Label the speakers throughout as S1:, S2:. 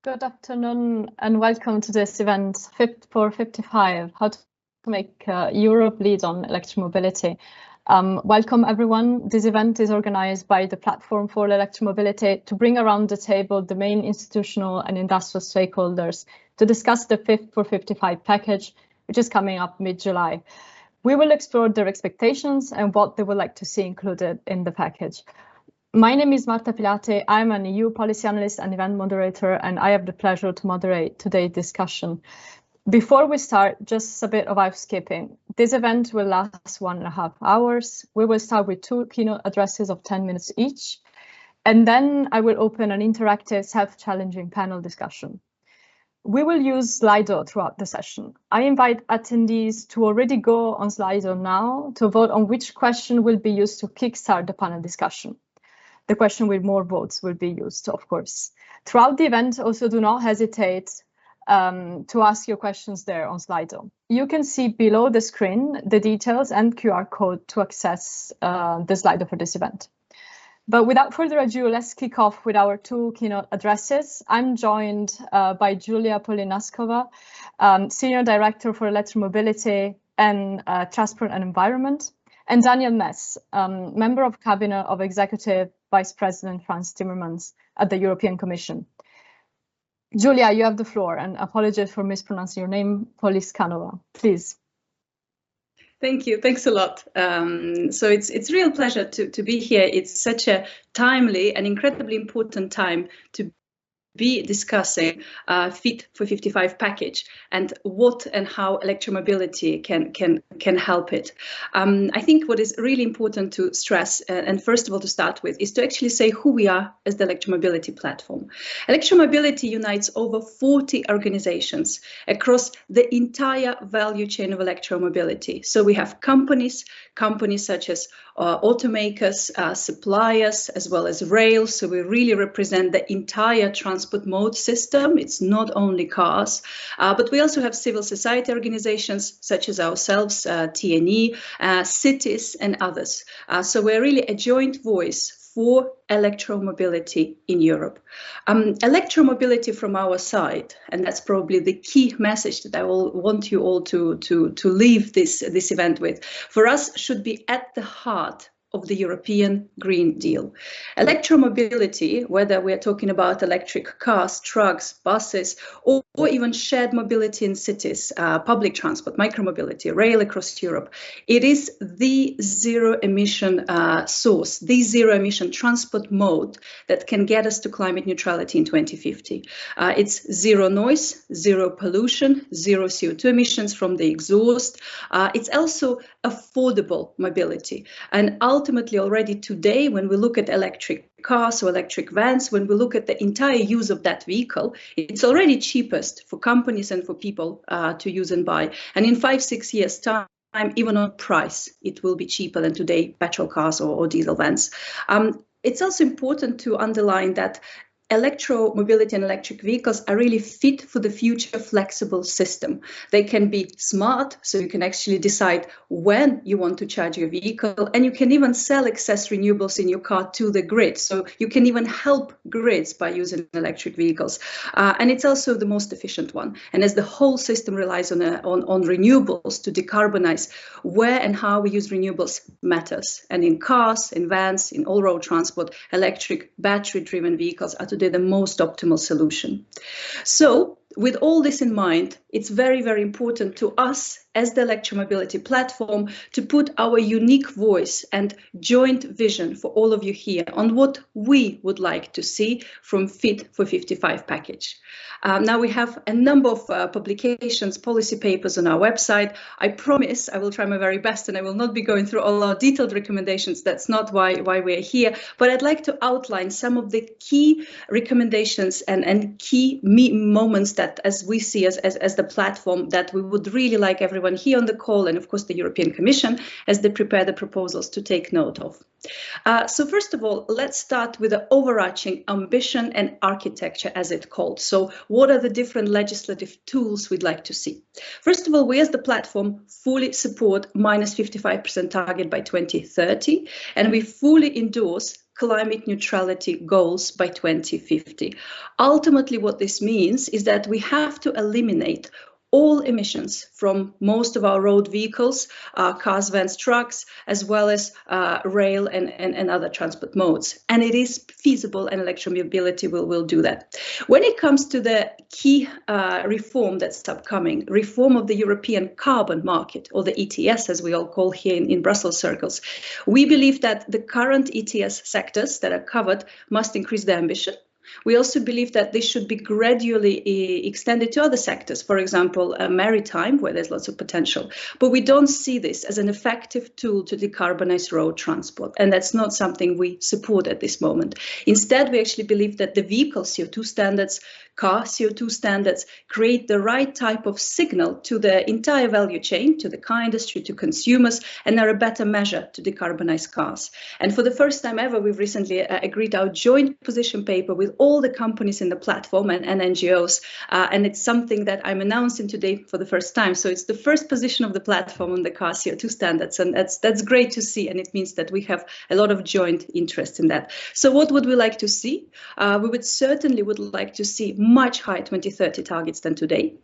S1: Good afternoon and welcome to this event, Fit for 55, how to make Europe lead on electromobility. Welcome everyone. This event is organized by the Platform for Electromobility to bring around the table the main institutional and industrial stakeholders to discuss the Fit for 55 package, which is coming up mid-July. We will explore their expectations and what they would like to see included in the package. My name is Marta Pilate. I'm an EU policy analyst and event moderator, and I have the pleasure to moderate today's discussion. Before we start, just a bit of housekeeping. This event will last 1.5 hours. We will start with 2 keynote addresses of 10 minutes each, and then I will open an interactive, self-challenging panel discussion. We will use Slido throughout the session. I invite attendees to already go on Slido now to vote on which question will be used to kickstart the panel discussion. The question with more votes will be used, of course. Throughout the event, also do not hesitate to ask your questions there on Slido. You can see below the screen the details and QR code to access the Slido for this event. But without further ado, let's kick off with our 2 keynote addresses. I'm joined by Julia Polinaskova, Senior Director for Electromobility and Transport and Environment, and Daniel Mess, Member of Cabinet of Executive Vice President Franz Timmermans at the European Commission. Julia, you have the floor, and apologies for mispronouncing your name, Poliskanova, please.
S2: Thank you. Thanks a lot. So it's a real pleasure to be here. It's such a timely and incredibly important time to be discussing Fit for 55 package and what and how electromobility can help it. I think what is really important to stress, and first of all to start with, is to actually say who we are as the electromobility platform. Electromobility unites over 40 organizations across the entire value chain of electromobility. So we have companies such as automakers, suppliers, as well as rail. So we really represent the entire transport mode system. It's not only cars, but we also have civil society organizations such as ourselves, TNE, cities and others. So we're really a joint voice for electromobility in Europe. Electromobility from our side, and that's probably the key message that I will want you all to leave this event with, for us should be at the heart of the European Green Deal. Electromobility, whether we're talking about electric cars, trucks, buses, or even shared mobility in cities, public transport, micromobility, rail across Europe, it is the zero emission source, the zero emission transport mode that can get us to climate neutrality in 2050. It's zero noise, zero pollution, zero CO2 emissions from the exhaust. It's also affordable mobility. And ultimately, already today, when we look at electric cars or electric vans, when we look at the entire use of that vehicle, it's already cheapest for companies and for people to use and buy. And in 5-6 years' time, even on price, it will be cheaper than today petrol cars or diesel vans. It's also important to underline that electromobility and electric vehicles are really fit for the future flexible system. They can be smart, so you can actually decide when you want to charge your vehicle, and you can even sell excess renewables in your car to the grid. So you can even help grids by using electric vehicles. And it's also the most efficient one. And as the whole system relies on renewables to decarbonize, where and how we use renewables matters. And in cars, in vans, in all road transport, electric battery-driven vehicles are today the most optimal solution. So with all this in mind, it's very, very important to us as the electromobility platform to put our unique voice and joint vision for all of you here on what we would like to see from Fit for 55 package. Now we have a number of publications, policy papers on our website. I promise I will try my very best and I will not be going through all our detailed recommendations. That's not why we're here. But I'd like to outline some of the key recommendations and key moments that as we see as the platform that we would really like everyone here on the call and of course the European Commission as they prepare the proposals to take note of. So first of all, let's start with the overarching ambition and architecture as it's called. So what are the different legislative tools we'd like to see? First of all, we as the platform fully support minus 55% target by 2030, and we fully endorse climate neutrality goals by 2050. Ultimately, what this means is that we have to eliminate all emissions from most of our road vehicles, cars, vans, trucks, as well as rail and other transport modes. And it is feasible, and electromobility will do that. When it comes to the key reform that's upcoming, reform of the European carbon market, or the ETS, as we all call here in Brussels circles, we believe that the current ETS sectors that are covered must increase their ambition. We also believe that this should be gradually extended to other sectors, for example, maritime, where there's lots of potential. But we don't see this as an effective tool to decarbonize road transport, and that's not something we support at this moment. Instead, we actually believe that the vehicle CO2 standards, car CO2 standards, create the right type of signal to the entire value chain, to the car industry, to consumers, and are a better measure to decarbonize cars. And for the first time ever, we've recently agreed our joint position paper with all the companies in the platform and NGOs, and it's something that I'm announcing today for the first time. So it's the first position of the platform on the car CO2 standards, and that's great to see, and it means that we have a lot of joint interest in that. So what would we like to see? We would like to see much higher 2030 targets than today.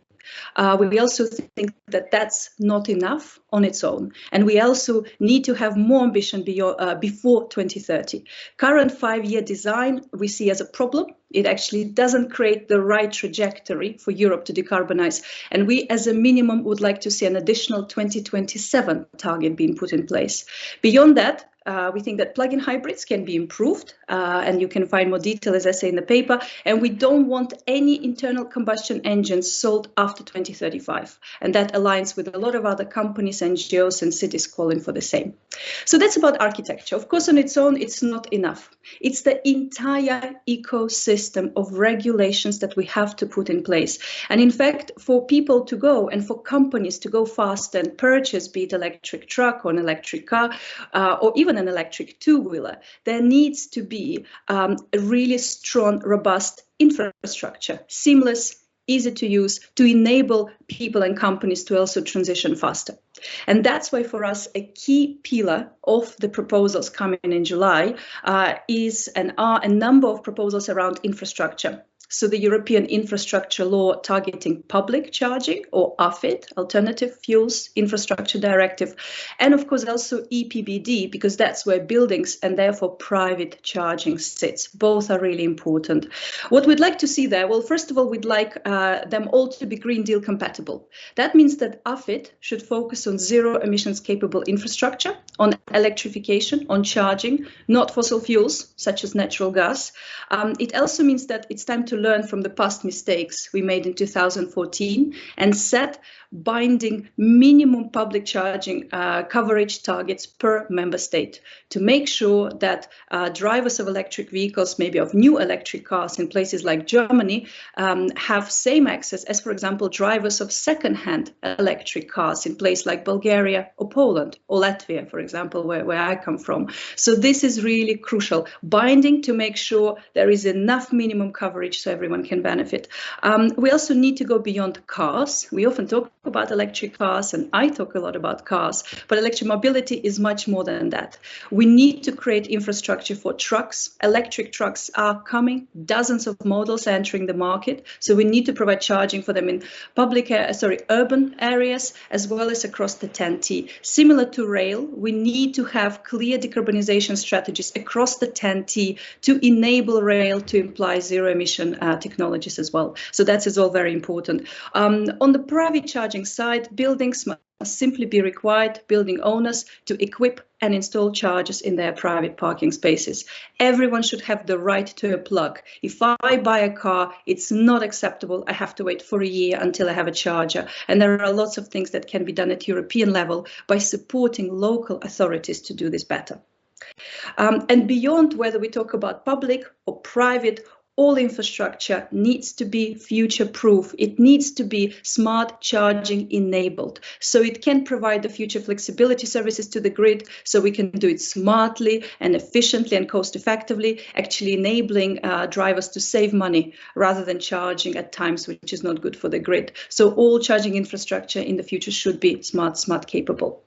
S2: We also think that that's not enough on its own, and we also need to have more ambition before 2030. Current 5-year design we see as a problem. It actually doesn't create the right trajectory for Europe to decarbonize, and we as a minimum would like to see an additional 2027 target being put in place. Beyond that, we think that plug-in hybrids can be improved, and you can find more detail, as I say, in the paper. And we don't want any internal combustion engines sold after 2035. And that aligns with a lot of other companies, NGOs, and cities calling for the same. So that's about architecture. Of course, on its own, it's not enough. It's the entire ecosystem of regulations that we have to put in place. And in fact, for people to go and for companies to go fast and purchase, be it electric truck or an electric car, or even an electric two-wheeler, there needs to be a really strong, robust infrastructure, seamless, easy to use, to enable people and companies to also transition faster. And that's why for us, a key pillar of the proposals coming in July is and are a number of proposals around infrastructure. So the European Infrastructure Law targeting public charging, or AFID, Alternative Fuels Infrastructure Directive, and of course also EPBD, because that's where buildings and therefore private charging sits. Both are really important. What we'd like to see there, well, first of all, we'd like them all to be Green Deal compatible. That means that AFID should focus on zero emissions capable infrastructure, on electrification, on charging, not fossil fuels such as natural gas. It also means that it's time to learn from the past mistakes we made in 2014 and set binding minimum public charging coverage targets per member state to make sure that drivers of electric vehicles, maybe of new electric cars in places like Germany, have same access as, for example, drivers of second-hand electric cars in places like Bulgaria or Poland or Latvia, for example, where I come from. So this is really crucial. Binding to make sure there is enough minimum coverage so everyone can benefit. We also need to go beyond cars. We often talk about electric cars, and I talk a lot about cars, but electromobility is much more than that. We need to create infrastructure for trucks. Electric trucks are coming, dozens of models entering the market, so we need to provide charging for them in urban areas as well as across the TEN-T. Similar to rail, we need to have clear decarbonization strategies across the TEN-T to enable rail to imply zero emission technologies as well. So that is all very important. On the private charging side, buildings must simply be required, building owners, to equip and install chargers in their private parking spaces. Everyone should have the right to a plug. If I buy a car, it's not acceptable. I have to wait for a year until I have a charger. And there are lots of things that can be done at European level by supporting local authorities to do this better. And beyond whether we talk about public or private, all infrastructure needs to be future-proof. It needs to be smart charging enabled. So it can provide the future flexibility services to the grid, so we can do it smartly and efficiently and cost-effectively, actually enabling drivers to save money rather than charging at times which is not good for the grid. So all charging infrastructure in the future should be smart capable.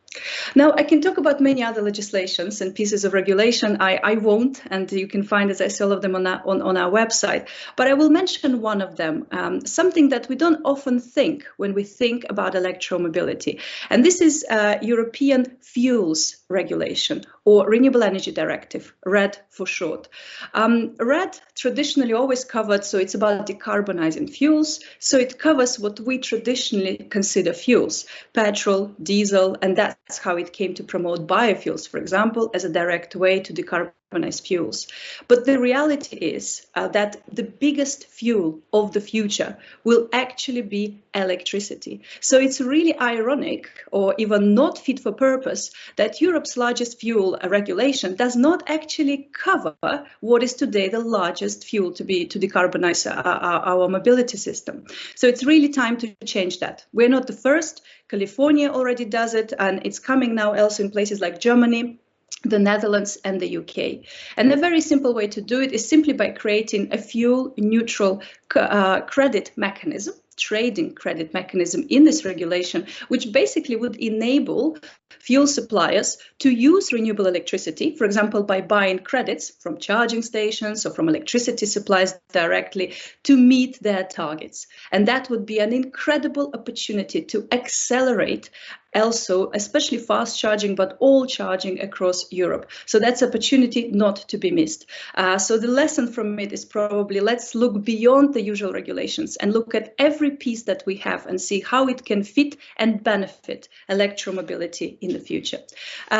S2: Now, I can talk about many other legislations and pieces of regulation. I won't, and you can find, as I say, all of them on our website. But I will mention one of them, something that we don't often think when we think about electromobility. And this is European Fuels Regulation, or Renewable Energy Directive, RED for short. RED traditionally always covered, so it's about decarbonizing fuels. So it covers what we traditionally consider fuels, petrol, diesel, and that's how it came to promote biofuels, for example, as a direct way to decarbonize fuels. But the reality is that the biggest fuel of the future will actually be electricity. So it's really ironic, or even not fit for purpose, that Europe's largest fuel regulation does not actually cover what is today the largest fuel to decarbonize our mobility system. So it's really time to change that. We're not the first. California already does it, and it's coming now also in places like Germany, the Netherlands and the UK. And a very simple way to do it is simply by creating a fuel neutral credit mechanism, trading credit mechanism in this regulation, which basically would enable fuel suppliers to use renewable electricity, for example, by buying credits from charging stations or from electricity suppliers directly to meet their targets. And that would be an incredible opportunity to accelerate also, especially fast charging, but all charging across Europe. So that's an opportunity not to be missed. So the lesson from it is probably let's look beyond the usual regulations and look at every piece that we have and see how it can fit and benefit electromobility in the future.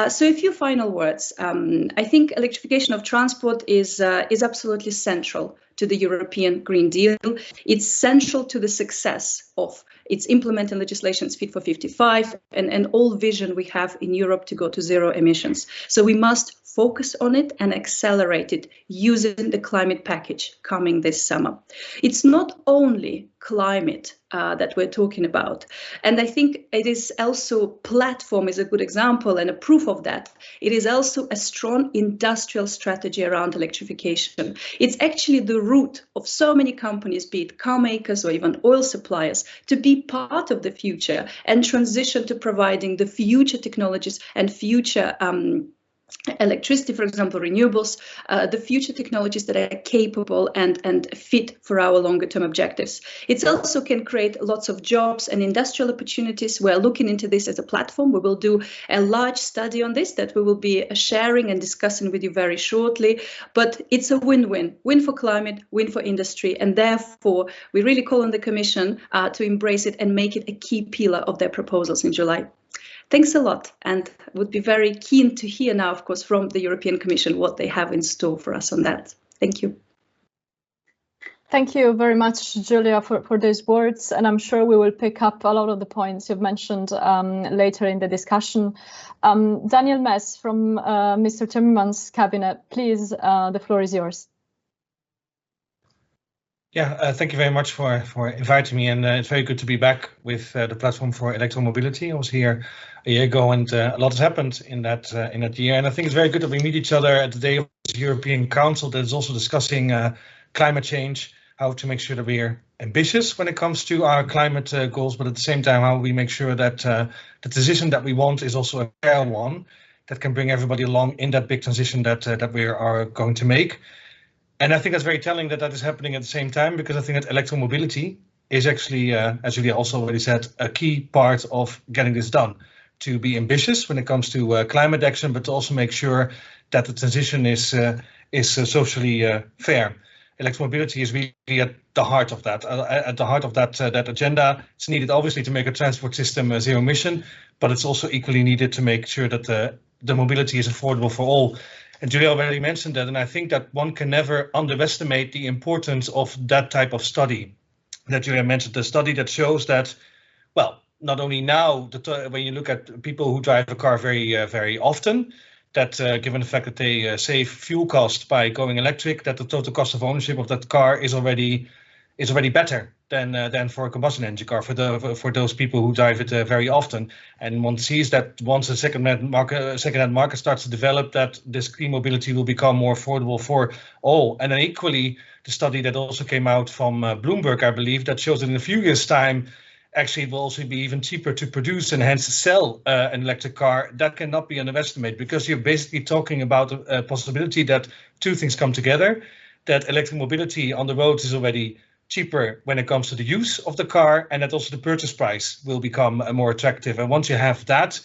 S2: So a few final words. I think electrification of transport is absolutely central to the European Green Deal. It's central to the success of its implementing legislations Fit for 55 and all vision we have in Europe to go to zero emissions. So we must focus on it and accelerate it using the climate package coming this summer. It's not only climate that we're talking about. And I think it is also platform is a good example and a proof of that. It is also a strong industrial strategy around electrification. It's actually the root of so many companies, be it car makers or even oil suppliers, to be part of the future and transition to providing the future technologies and future electricity, for example, renewables, the future technologies that are capable and fit for our longer term objectives. It also can create lots of jobs and industrial opportunities. We're looking into this as a platform. We will do a large study on this that we will be sharing and discussing with you very shortly. But it's a win-win, win for climate, win for industry. And therefore, we really call on the Commission to embrace it and make it a key pillar of their proposals in July. Thanks a lot, and would be very keen to hear now, of course, from the European Commission what they have in store for us on that. Thank you.
S1: Thank you very much, Julia, for those words, and I'm sure we will pick up a lot of the points you've mentioned later in the discussion. Daniel Mess from Mr. Timmermans' cabinet, please, the floor is yours.
S3: Yeah, thank you very much for inviting me, and it's very good to be back with the platform for electromobility. I was here a year ago, and a lot has happened in that year. And I think it's very good that we meet each other at the day of the European Council that is also discussing climate change, how to make sure that we are ambitious when it comes to our climate goals, but at the same time, how we make sure that the decision that we want is also a fair one that can bring everybody along in that big transition that we are going to make. And I think that's very telling that is happening at the same time, because I think that electromobility is actually, as Julia also already said, a key part of getting this done. To be ambitious when it comes to climate action, but to also make sure that the transition is socially fair. Electromobility is really at the heart of that. At the heart of that agenda, it's needed obviously to make a transport system zero emission, but it's also equally needed to make sure that the mobility is affordable for all. And Julia already mentioned that, and I think that one can never underestimate the importance of that type of study that Julia mentioned, the study that shows that, well, not only now, when you look at people who drive a car very often, that given the fact that they save fuel cost by going electric, that the total cost of ownership of that car is already better than for a combustion engine car for those people who drive it very often. And one sees that once the second-hand market starts to develop, that this clean mobility will become more affordable for all. And then equally, the study that also came out from Bloomberg, I believe, that shows that in a few years' time, actually it will also be even cheaper to produce and hence sell an electric car. That cannot be underestimated, because you're basically talking about a possibility that two things come together, that electromobility on the roads is already cheaper when it comes to the use of the car, and that also the purchase price will become more attractive. And once you have that,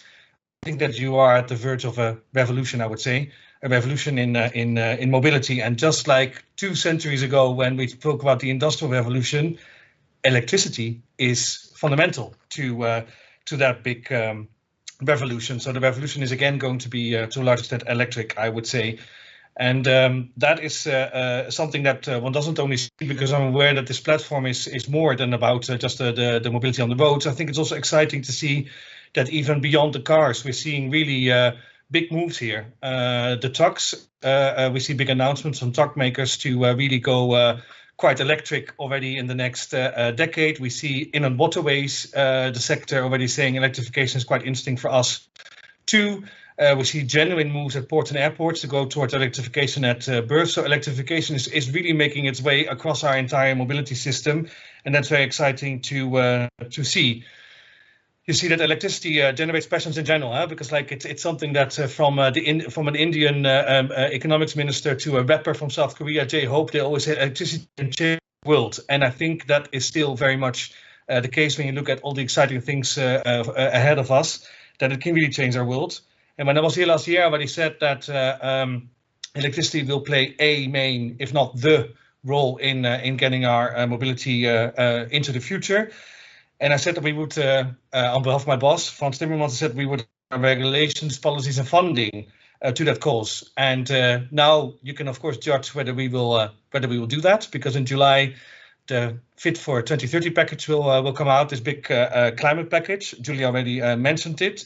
S3: I think that you are at the verge of a revolution, I would say, a revolution in mobility. And just like 2 centuries ago, when we spoke about the Industrial Revolution, electricity is fundamental to that big revolution. So the revolution is again going to be to a large extent electric, I would say. And that is something that one doesn't only see, because I'm aware that this platform is more than about just the mobility on the roads. I think it's also exciting to see that even beyond the cars, we're seeing really big moves here. The trucks, we see big announcements from truck makers to really go quite electric already in the next decade. We see in on waterways, the sector already saying electrification is quite interesting for us too. We see genuine moves at ports and airports to go towards electrification at birth. So electrification is really making its way across our entire mobility system, and that's very exciting to see. You see that electricity generates passions in general, because like it's something that from an Indian economics minister to a rapper from South Korea, J-Hope, they always say electricity can change the world, and I think that is still very much the case when you look at all the exciting things ahead of us, that it can really change our world. And when I was here last year, I already said that electricity will play a main, if not the, role in getting our mobility into the future. And I said that we would, on behalf of my boss, Frans Timmermans, said we would have regulations, policies, and funding to that cause. And now you can, of course, judge whether we will do that, because in July the Fit for 2030 package will come out. This big climate package. Julie already mentioned it.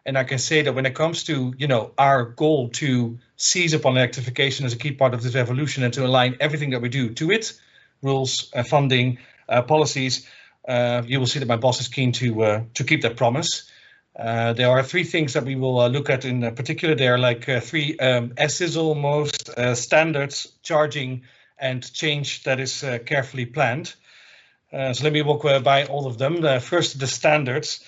S3: And I can say that when it comes to, our goal to seize upon electrification as a key part of this revolution and to align everything that we do to it, rules, funding, policies, you will see that my boss is keen to keep that promise. There are 3 things that we will look at in particular. There are like 3 S's almost, standards, charging, and change that is carefully planned. So let me walk by all of them. First, the standards.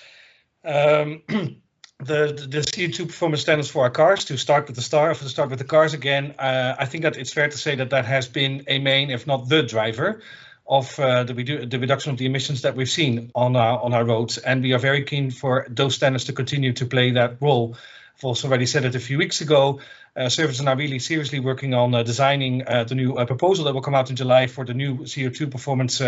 S3: The CO2 performance standards for our cars, to start with the cars again. I think that it's fair to say that has been a main, if not the driver of the reduction of the emissions that we've seen on our roads, and we are very keen for those standards to continue to play that role. I've also already said it a few weeks ago. Services are really seriously working on designing the new proposal that will come out in July for the new CO2 performance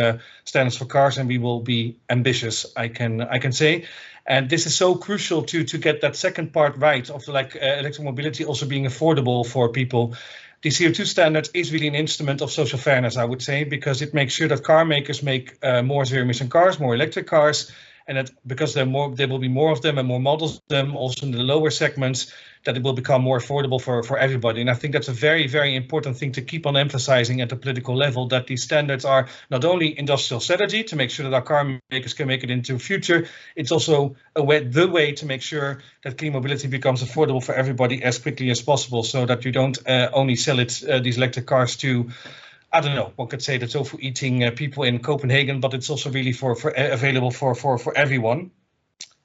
S3: standards for cars, and we will be ambitious, I can say. And this is so crucial to get that second part right of electromobility also being affordable for people. The CO2 standard is really an instrument of social fairness, I would say, because it makes sure that car makers make more zero-emission cars, more electric cars, and that because there will be more of them and more models of them, also in the lower segments, that it will become more affordable for everybody. And I think that's a very, very important thing to keep on emphasizing at the political level, that these standards are not only industrial strategy to make sure that our car makers can make it into the future, it's also the way to make sure that clean mobility becomes affordable for everybody as quickly as possible, so that you don't only sell these electric cars to, I don't know, one could say the tofu eating people in Copenhagen, but it's also really available for everyone.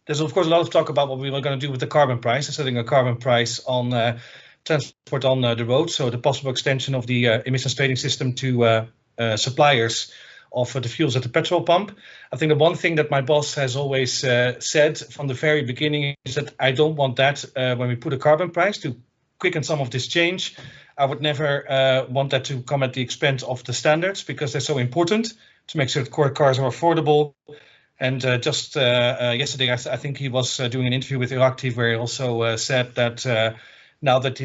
S3: There's of course a lot of talk about what we were going to do with the carbon price, setting a carbon price on transport on the road. So the possible extension of the emissions trading system to suppliers of the fuels at the petrol pump. I think the one thing that my boss has always said from the very beginning is that I don't want that when we put a carbon price to quicken some of this change. I would never want that to come at the expense of the standards, because they're so important to make sure that core cars are affordable. And just yesterday, I think he was doing an interview with Euractiv where he also said that now that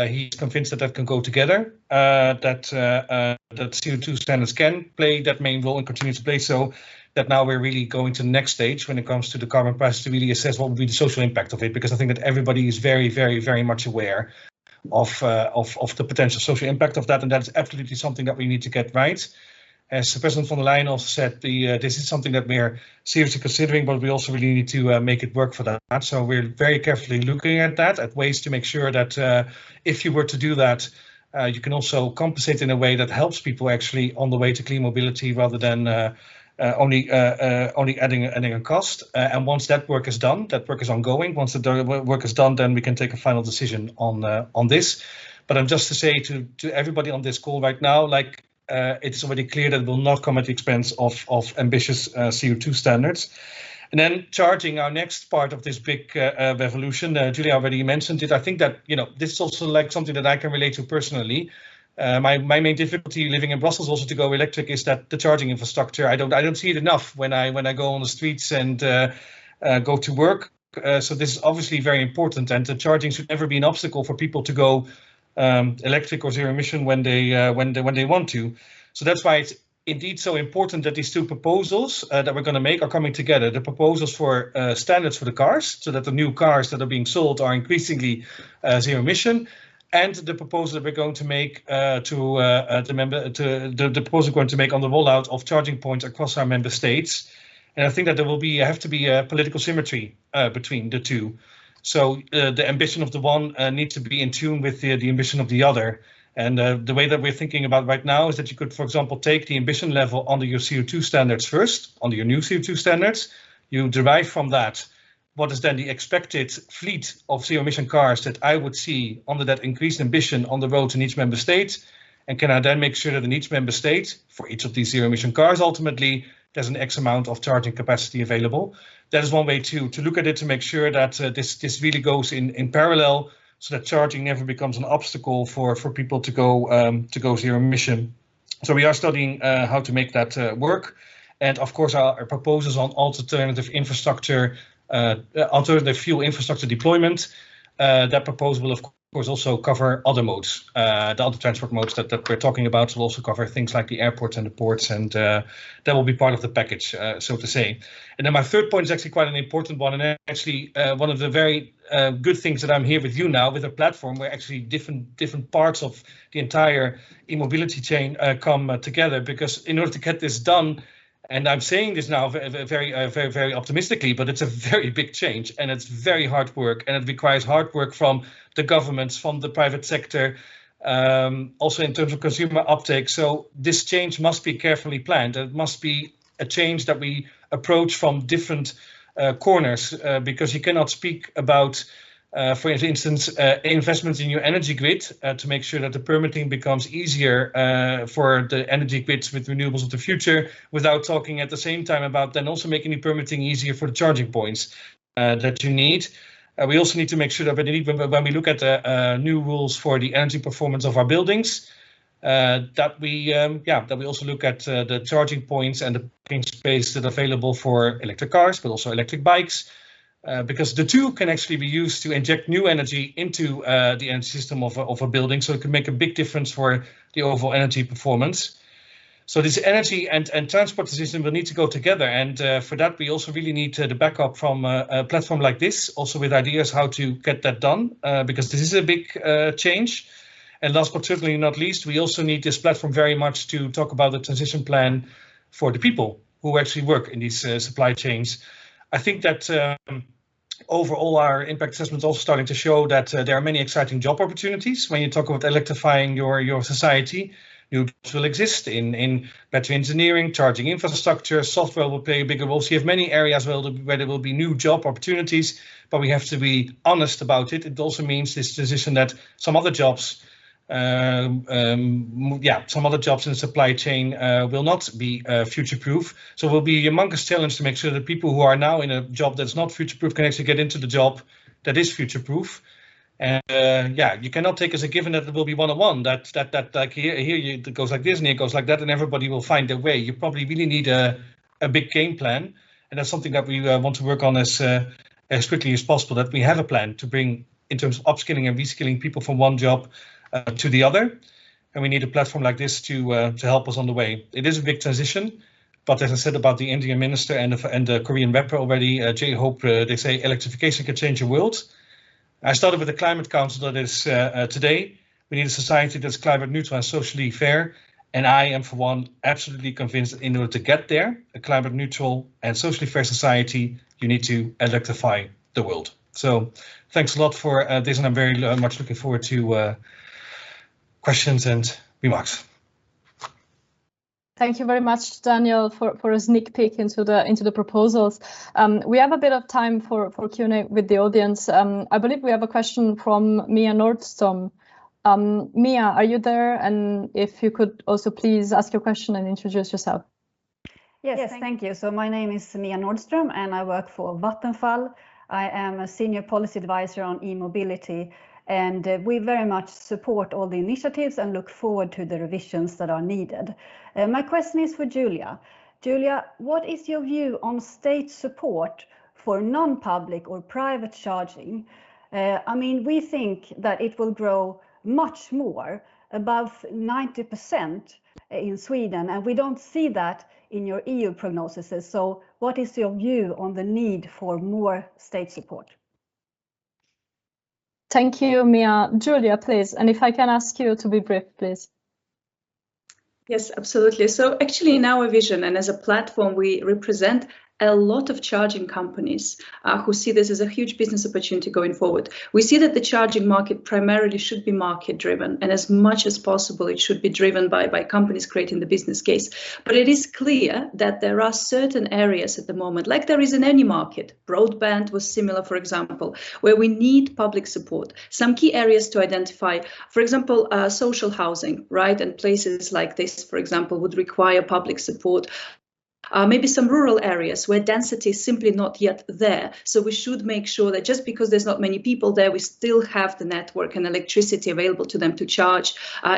S3: he's convinced that can go together, that CO2 standards can play that main role and continue to play so, that now we're really going to the next stage when it comes to the carbon price to really assess what would be the social impact of it, because I think that everybody is very, very, very much aware of the potential social impact of that, and that's absolutely something that we need to get right. As President von der Leyen also said, this is something that we're seriously considering, but we also really need to make it work for that. So we're very carefully looking at that, at ways to make sure that if you were to do that, you can also compensate in a way that helps people actually on the way to clean mobility, rather than only adding a cost. And once that work is done, that work is ongoing. Once the work is done, then we can take a final decision on this. But I'm just to say to everybody on this call right now, like it's already clear that it will not come at the expense of ambitious CO2 standards. And then charging, our next part of this big revolution, Julia already mentioned it. I think that, you know, this is also like something that I can relate to personally. My main difficulty living in Brussels also to go electric is that the charging infrastructure, I don't see it enough when I go on the streets and go to work. So this is obviously very important, and the charging should never be an obstacle for people to go electric or zero emission when they want to. So that's why it's indeed so important that these two proposals that we're going to make are coming together. The proposals for standards for the cars, so that the new cars that are being sold are increasingly zero emission, and the proposal that we're going to make the proposal we're going to make on the rollout of charging points across our member states. And I think that there will have to be a political symmetry between the two. So the ambition of the one needs to be in tune with the ambition of the other. And the way that we're thinking about right now is that you could, for example, take the ambition level under your CO2 standards first, under your new CO2 standards. You derive from that what is then the expected fleet of zero emission cars that I would see under that increased ambition on the roads in each member state. And can I then make sure that in each member state, for each of these zero emission cars, ultimately, there's an X amount of charging capacity available. That is one way to look at it, to make sure that this really goes in parallel, so that charging never becomes an obstacle for people to go zero emission. So we are studying how to make that work. And of course, our proposals on alternative infrastructure, alternative fuel infrastructure deployment, that proposal will of course also cover other modes. The other transport modes that we're talking about will also cover things like the airports and the ports, and that will be part of the package, so to say. And then my third point is actually quite an important one, and actually one of the very good things that I'm here with you now with a platform where actually different parts of the entire e-mobility chain come together, because in order to get this done, and I'm saying this now very optimistically, but it's a very big change, and it's very hard work, and it requires hard work from the governments, from the private sector, also in terms of consumer uptake. So this change must be carefully planned. It must be a change that we approach from different corners, because you cannot speak about, for instance, investments in your energy grid to make sure that the permitting becomes easier for the energy grids with renewables of the future, without talking at the same time about then also making the permitting easier for the charging points that you need. We also need to make sure that when we look at the new rules for the energy performance of our buildings, that we also look at the charging points and the parking space that are available for electric cars, but also electric bikes. Because the two can actually be used to inject new energy into the energy system of a building, so it can make a big difference for the overall energy performance. So this energy and transport system will need to go together, and for that we also really need the backup from a platform like this, also with ideas how to get that done, because this is a big change. And last but certainly not least, we also need this platform very much to talk about the transition plan for the people who actually work in these supply chains. I think that overall our impact assessment is also starting to show that there are many exciting job opportunities when you talk about electrifying your society. New jobs will exist in battery engineering, charging infrastructure, software will play a bigger role. So you have many areas where there will be new job opportunities, but we have to be honest about it. It also means this transition that some other jobs in the supply chain will not be future-proof. So it will be a humongous challenge to make sure that people who are now in a job that's not future-proof can actually get into the job that is future-proof. And you cannot take as a given that it will be one-on-one, that like here it goes like this and here it goes like that, and everybody will find their way. You probably really need a big game plan, and that's something that we want to work on as quickly as possible, that we have a plan to bring in terms of upskilling and reskilling people from one job to the other, and we need a platform like this to help us on the way. It is a big transition, but as I said about the Indian minister and the Korean rapper already, J-Hope, they say electrification can change the world. I started with the climate council that is today. We need a society that's climate neutral and socially fair, and I am for one absolutely convinced that in order to get there, a climate neutral and socially fair society, you need to electrify the world. So thanks a lot for this, and I'm very much looking forward to questions and remarks.
S1: Thank you very much, Daniel, for a sneak peek into the proposals. We have a bit of time for Q&A with the audience. I believe we have a question from Mia Nordstrom. Mia, are you there? And if you could also please ask your question and introduce yourself.
S4: Yes, thank you. So my name is Mia Nordstrom and I work for Vattenfall. I am a senior policy advisor on e-mobility, and we very much support all the initiatives and look forward to the revisions that are needed. My question is for Julia. Julia, what is your view on state support for non-public or private charging? I mean, we think that it will grow much more, above 90% in Sweden, and we don't see that in your EU prognoses. So what is your view on the need for more state support?
S1: Thank you, Mia. Julia, please. And if I can ask you to be brief, please.
S2: Yes, absolutely. So actually in our vision and as a platform, we represent a lot of charging companies who see this as a huge business opportunity going forward. We see that the charging market primarily should be market driven, and as much as possible it should be driven by companies creating the business case. But it is clear that there are certain areas at the moment, like there is in any market, broadband was similar, for example, where we need public support. Some key areas to identify, for example, social housing, right? And places like this, for example, would require public support. Maybe some rural areas where density is simply not yet there. So we should make sure that just because there's not many people there, we still have the network and electricity available to them to charge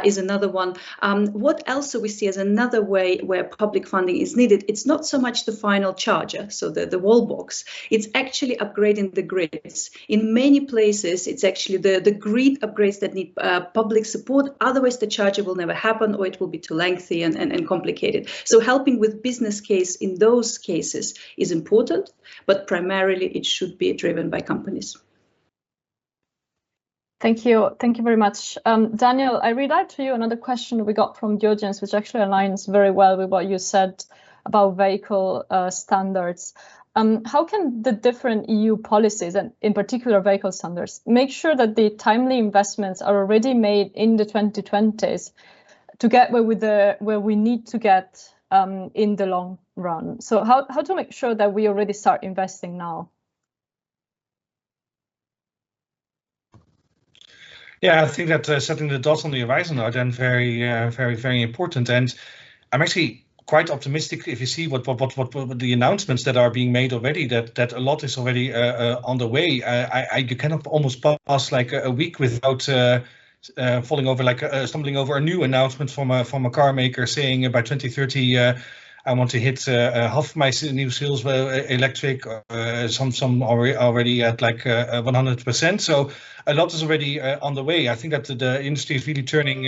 S2: is another one. What else do we see as another way where public funding is needed? It's not so much the final charger, so the wall box. It's actually upgrading the grids. In many places, it's actually the grid upgrades that need public support. Otherwise, the charger will never happen, or it will be too lengthy and complicated. So helping with business case in those cases is important, but primarily it should be driven by companies.
S1: Thank you. Thank you very much. Daniel, I read out to you another question we got from the audience, which actually aligns very well with what you said about vehicle standards. How can the different EU policies, and in particular vehicle standards, make sure that the timely investments are already made in the 2020s to get where we need to get in the long run? So how to make sure that we already start investing now?
S3: Yeah, I think that setting the dots on the horizon are then very, very important. And I'm actually quite optimistic if you see what the announcements that are being made already, that a lot is already on the way. You cannot almost pass like a week without falling over, like stumbling over a new announcement from a car maker saying by 2030 I want to hit half my new sales electric, some already at like 100%. So a lot is already on the way. I think that the industry is really turning,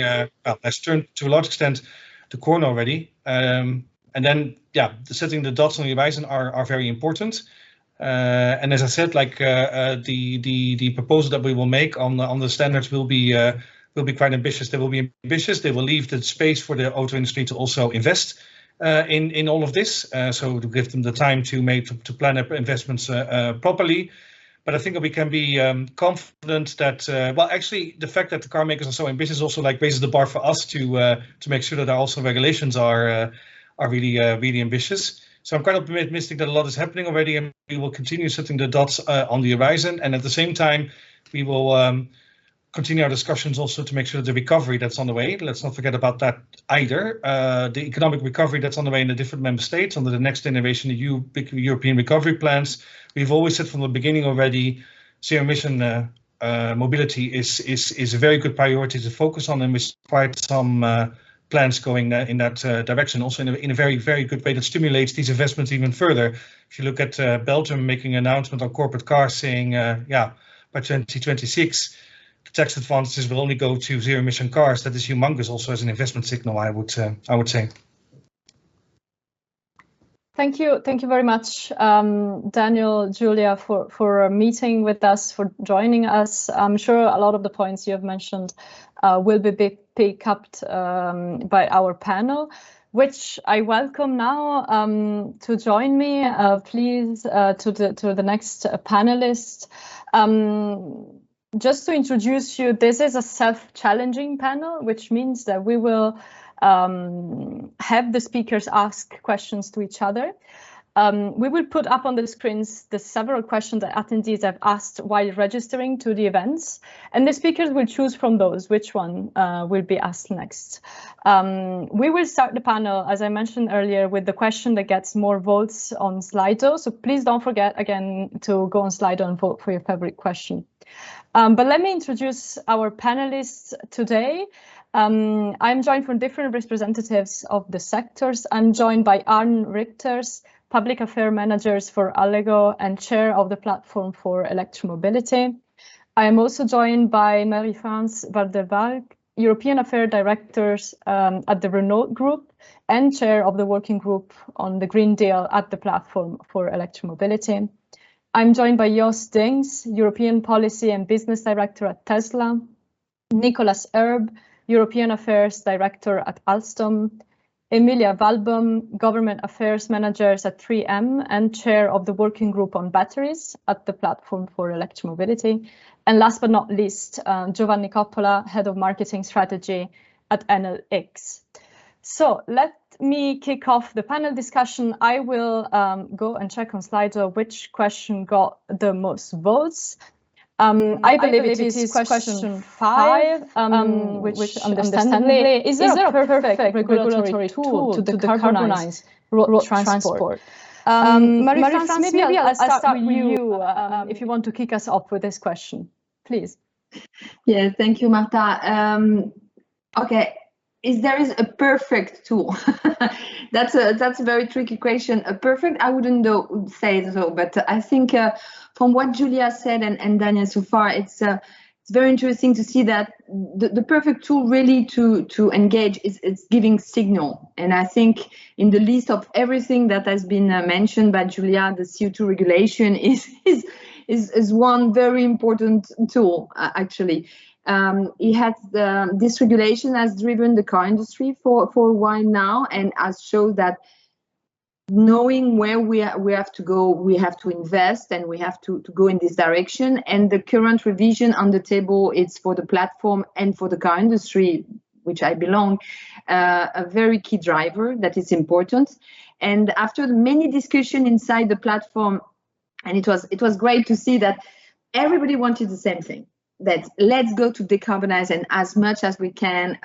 S3: has turned to a large extent the corner already. And then, yeah, setting the dots on the horizon are very important. And as I said, like the proposal that we will make on the standards will be quite ambitious. They will be ambitious. They will leave the space for the auto industry to also invest in all of this, so to give them the time to plan their investments properly. But I think that we can be confident that, well, actually, the fact that the car makers are so ambitious also like raises the bar for us to make sure that our also regulations are really ambitious. So I'm quite optimistic that a lot is happening already, and we will continue setting the dots on the horizon. And at the same time, we will continue our discussions also to make sure that the recovery that's on the way, let's not forget about that either. The economic recovery that's on the way in the different member states under the next generation big European recovery plans. We've always said from the beginning already, zero emission mobility is a very good priority to focus on, and with quite some plans going in that direction, also in a very, very good way that stimulates these investments even further. If you look at Belgium making an announcement on corporate cars saying, by 2026, the tax advantages will only go to zero emission cars. That is humongous also as an investment signal, I would say.
S1: Thank you very much, Daniel, Julia, for meeting with us, for joining us. I'm sure a lot of the points you have mentioned will be picked up by our panel, which I welcome now to join me, please, to the next panelist. Just to introduce you, this is a self-challenging panel, which means that we will have the speakers ask questions to each other. We will put up on the screens the several questions that attendees have asked while registering to the events, and the speakers will choose from those which one will be asked next. We will start the panel, as I mentioned earlier, with the question that gets more votes on Slido. So please don't forget again to go on Slido and vote for your favorite question. But let me introduce our panelists today. I'm joined from different representatives of the sectors. I'm joined by Arne Richters, Public Affairs Managers for Allego and Chair of the Platform for Electromobility. I am also joined by Marie-France Valdeval, European Affairs Directors at the Renault Group and Chair of the Working Group on the Green Deal at the Platform for Electromobility. I'm joined by Jos Dings, European Policy and Business Director at Tesla, Nicolas Erb, European Affairs Director at Alstom, Emilia Valbom, Government Affairs Managers at 3M and Chair of the Working Group on Batteries at the Platform for Electromobility. And last but not least, Giovanni Coppola, Head of Marketing Strategy at NLX. So let me kick off the panel discussion. I will go and check on Slido which question got the most votes. I believe it is question 5, which understandably, is there a perfect regulatory tool to decarbonize road transport? Marie-France, maybe I'll start with you if you want to kick us off with this question, please.
S5: Yeah, thank you, Marta. Okay, there is a perfect tool? That's a very tricky question. A perfect, I wouldn't say so, but I think from what Julia said and Daniel so far, it's very interesting to see that the perfect tool really to engage is giving signal. And I think in the list of everything that has been mentioned by Julia, the CO2 regulation is one very important tool, actually. This regulation has driven the car industry for a while now and has showed that knowing where we have to go, we have to invest and we have to go in this direction. And the current revision on the table, it's for the platform and for the car industry, which I belong, a very key driver that is important. And after many discussions inside the platform, and it was great to see that everybody wanted the same thing. That let's go to decarbonize and as much as we can,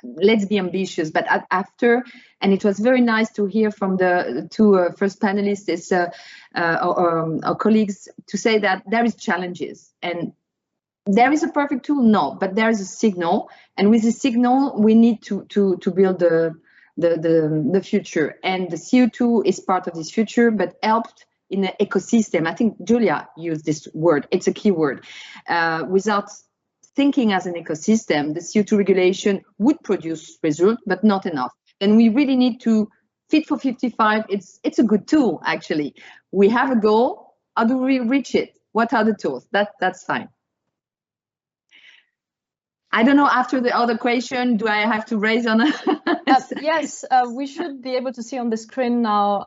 S5: let's be ambitious. But after, and it was very nice to hear from the two first panelists, our colleagues, to say that there is challenges and there is a perfect tool, no, but there is a signal, and with the signal we need to build the future, and the CO2 is part of this future, but helped in an ecosystem. I think Julia used this word. It's a key word. Without thinking as an ecosystem, the CO2 regulation would produce results, but not enough. And we really need to Fit for 55. It's a good tool, actually. We have a goal. How do we reach it? What are the tools? That's fine. I don't know, after the other question, do I have to raise on a...
S1: Yes, we should be able to see on the screen now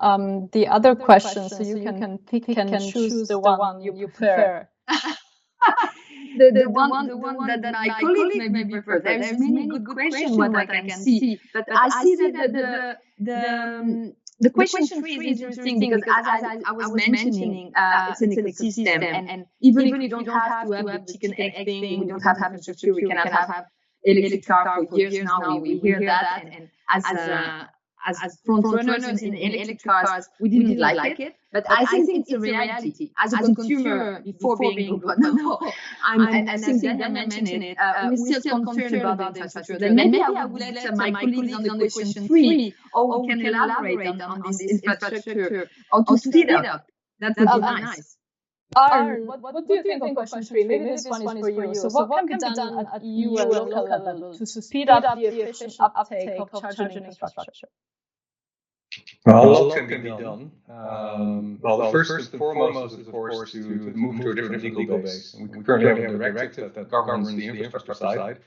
S1: the other questions, so you can pick and choose the one you prefer.
S5: the one that my colleague maybe prefer. There's many good questions what I can see, but I see that the question 3 is interesting because as I was mentioning, it's an ecosystem, and even if we don't have to have the chicken egg thing, we don't have infrastructure, we cannot have electric car for years now. We hear that, and as front runners in electric cars, we didn't like it. But I think it's a reality. As a consumer, before being I think Daniel mentioned it, we're still concerned about the infrastructure. Then maybe I would let my colleagues on the question 3, or we can elaborate on this infrastructure, or to speed up. That would be nice.
S1: What do you think of question 3? Maybe this one is for you. So what can be done at EU and local level to speed up the efficient uptake of charging infrastructure?
S6: Well, a lot can be done. Well, the first and foremost is, of course, to move to a different legal base. And we currently have a directive that governs the infrastructure side.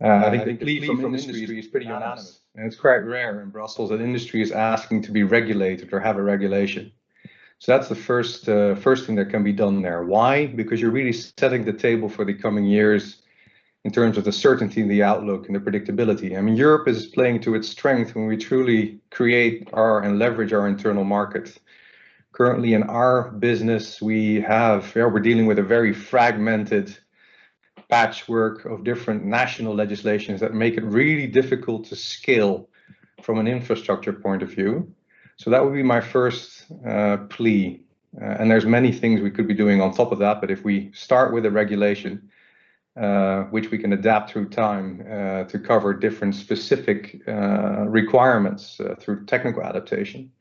S6: I think the plea from industry is pretty unanimous. And it's quite rare in Brussels that industry is asking to be regulated or have a regulation. So that's the first thing that can be done there. Why? Because you're really setting the table for the coming years in terms of the certainty, the outlook, and the predictability. I mean, Europe is playing to its strength when we truly create and leverage our internal market. Currently in our business, we're dealing with a very fragmented patchwork of different national legislations that make it really difficult to scale from an infrastructure point of view. So that would be my first plea. And there's many things we could be doing on top of that, but if we start with a regulation, which we can adapt through time to cover different specific requirements through technical adaptation,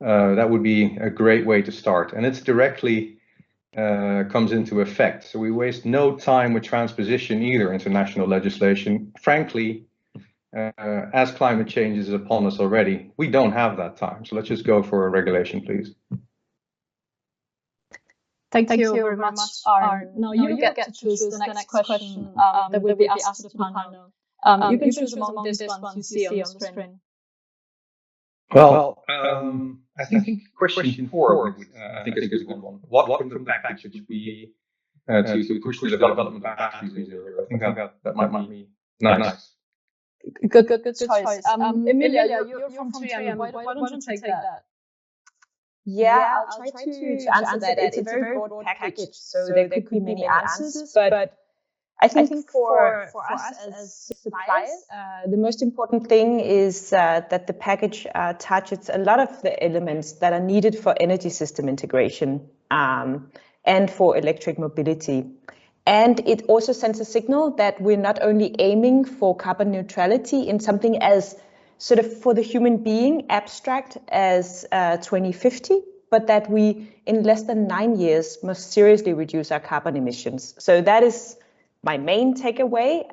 S6: that would be a great way to start. And it's directly comes into effect. So we waste no time with transposition either into national legislation. Frankly, as climate change is upon us already, we don't have that time. So let's just go for a regulation, please.
S1: Thank you very much, Arne. Now you get to choose the next question that will be asked to the panel. You can choose among these ones you see on the screen.
S6: Well, I think question 4 I think is a good one. What from the package should be to push the development of batteries in Europe? I think that might be nice.
S1: Good choice. Emilia, you're from 3M. Why don't you take that?
S7: Yeah, I'll try to answer that. It's a very broad package, so there could be many answers. But I think for us as suppliers, the most important thing is that the package touches a lot of the elements that are needed for energy system integration and for electric mobility. And it also sends a signal that we're not only aiming for carbon neutrality in something as sort of for the human being abstract as 2050, but that we in less than 9 years must seriously reduce our carbon emissions. So that is my main takeaway.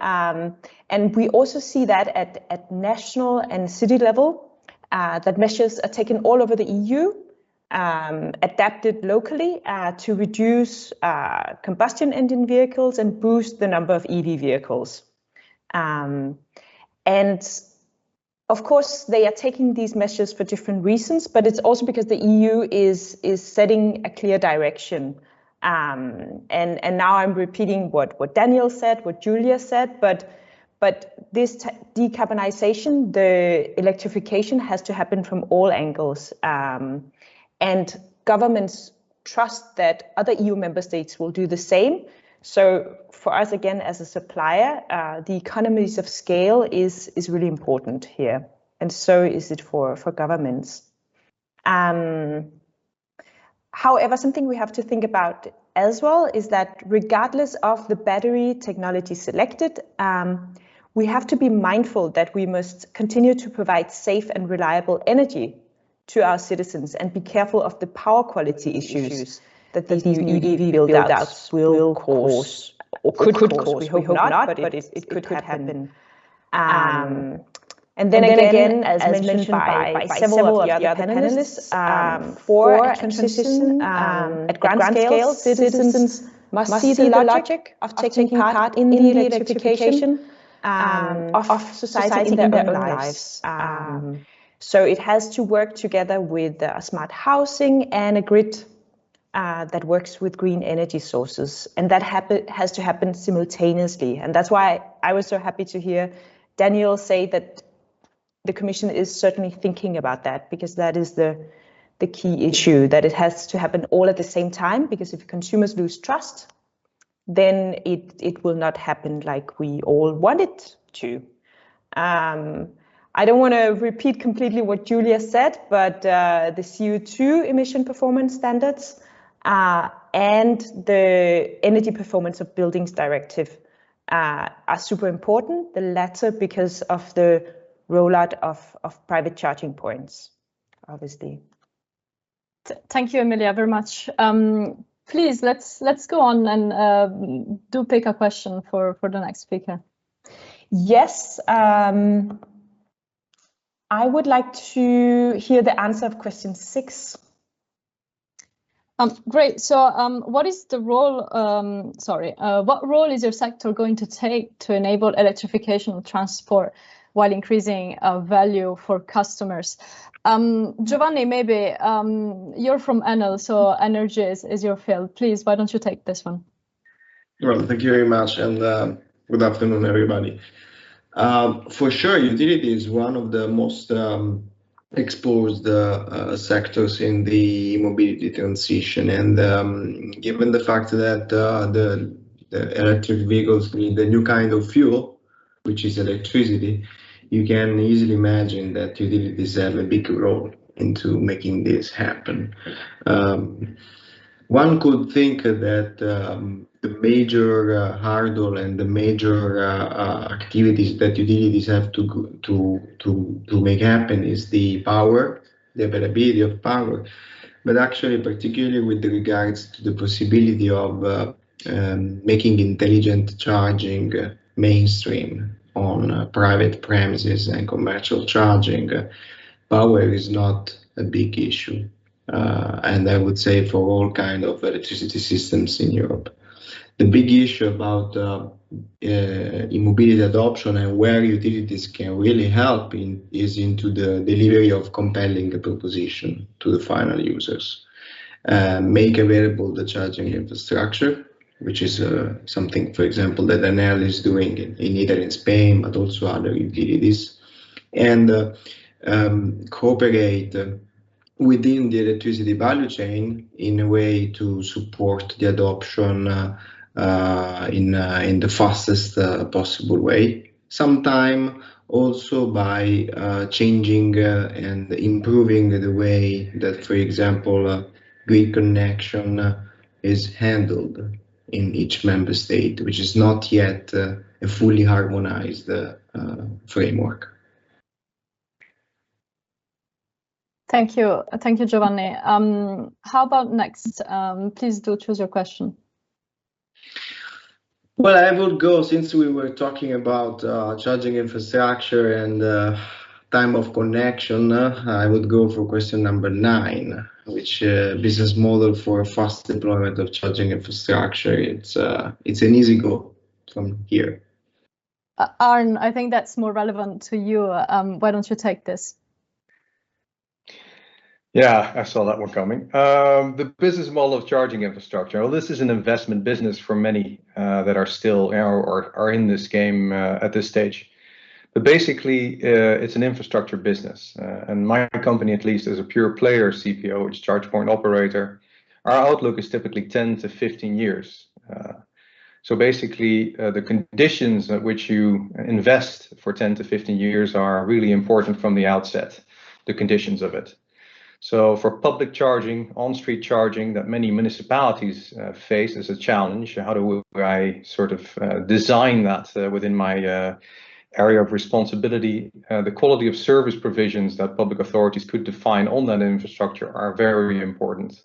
S7: And we also see that at national and city level, that measures are taken all over the EU, adapted locally to reduce combustion engine vehicles and boost the number of EV vehicles. And of course, they are taking these measures for different reasons, but it's also because the EU is setting a clear direction. And now I'm repeating what Daniel said, what Julia said, but this decarbonization, the electrification has to happen from all angles. And governments trust that other EU member states will do the same. So for us, again, as a supplier, the economies of scale is really important here. And so is it for governments. However, something we have to think about as well is that regardless of the battery technology selected, we have to be mindful that we must continue to provide safe and reliable energy to our citizens and be careful of the power quality issues that these new EV build-outs will cause, or could cause. We hope not, but it could happen. And then again, as mentioned by several of the other panelists, for a transition at grand scale, citizens must see the logic of taking part in the electrification of society in their own lives. So it has to work together with smart housing and a grid that works with green energy sources. And that has to happen simultaneously. And that's why I was so happy to hear Daniel say that the Commission is certainly thinking about that, because that is the key issue, that it has to happen all at the same time, because if consumers lose trust, then it will not happen like we all want it to. I don't want to repeat completely what Julia said, but the CO2 emission performance standards and the energy performance of buildings directive are super important, the latter because of the rollout of private charging points, obviously.
S1: Thank you, Emilia, very much. Please, let's go on and do pick a question for the next speaker.
S7: Yes. I would like to hear the answer of question 6.
S1: Great. So what is the role, what role is your sector going to take to enable electrification of transport while increasing value for customers? Giovanni, maybe you're from Enel, so energy is your field. Please, why don't you take this one?
S8: Well, thank you very much. And Good afternoon, everybody. For sure, utility is one of the most exposed sectors in the mobility transition, and given the fact that the electric vehicles need a new kind of fuel, which is electricity, you can easily imagine that utilities have a big role into making this happen. One could think that the major hurdle and the major activities that utilities have to make happen is the power, the availability of power, but actually particularly with regards to the possibility of making intelligent charging mainstream on private premises and commercial charging, power is not a big issue. And I would say for all kind of electricity systems in Europe. The big issue about e-mobility adoption and where utilities can really help is into the delivery of compelling proposition to the final users. Make available the charging infrastructure, which is something, for example, that Enel is doing in either in Spain, but also other utilities, and cooperate within the electricity value chain in a way to support the adoption in the fastest possible way. Sometime also by changing and improving the way that, for example, grid connection is handled in each member state, which is not yet a fully harmonized framework.
S1: Thank you, Giovanni. How about next? Please do choose your question.
S8: Well, I would go, since we were talking about charging infrastructure and time of connection, I would go for question number 9, which business model for fast deployment of charging infrastructure. It's an easy go from here.
S1: Arne, I think that's more relevant to you. Why don't you take this?
S6: Yeah, I saw that one coming. The business model of charging infrastructure. Well, this is an investment business for many that are still or are in this game at this stage. But basically, it's an infrastructure business. And my company, at least, is a pure player CPO, which is charge point operator. Our outlook is typically 10 to 15 years. So basically, the conditions at which you invest for 10 to 15 years are really important from the outset, the conditions of it. So for public charging, on-street charging that many municipalities face as a challenge, how do I sort of design that within my area of responsibility? The quality of service provisions that public authorities could define on that infrastructure are very important.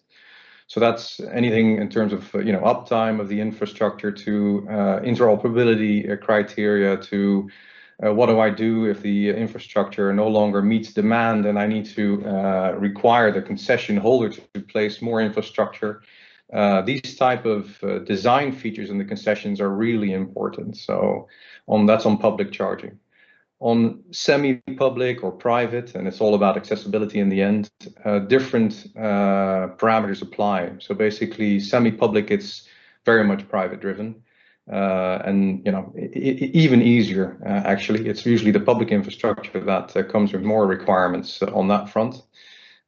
S6: So that's anything in terms of uptime of the infrastructure to interoperability criteria to what do I do if the infrastructure no longer meets demand and I need to require the concession holder to place more infrastructure. These type of design features in the concessions are really important. So that's on public charging. On semi-public or private, and it's all about accessibility in the end, different parameters apply. So basically semi-public, it's very much private driven. And even easier, actually, it's usually the public infrastructure that comes with more requirements on that front.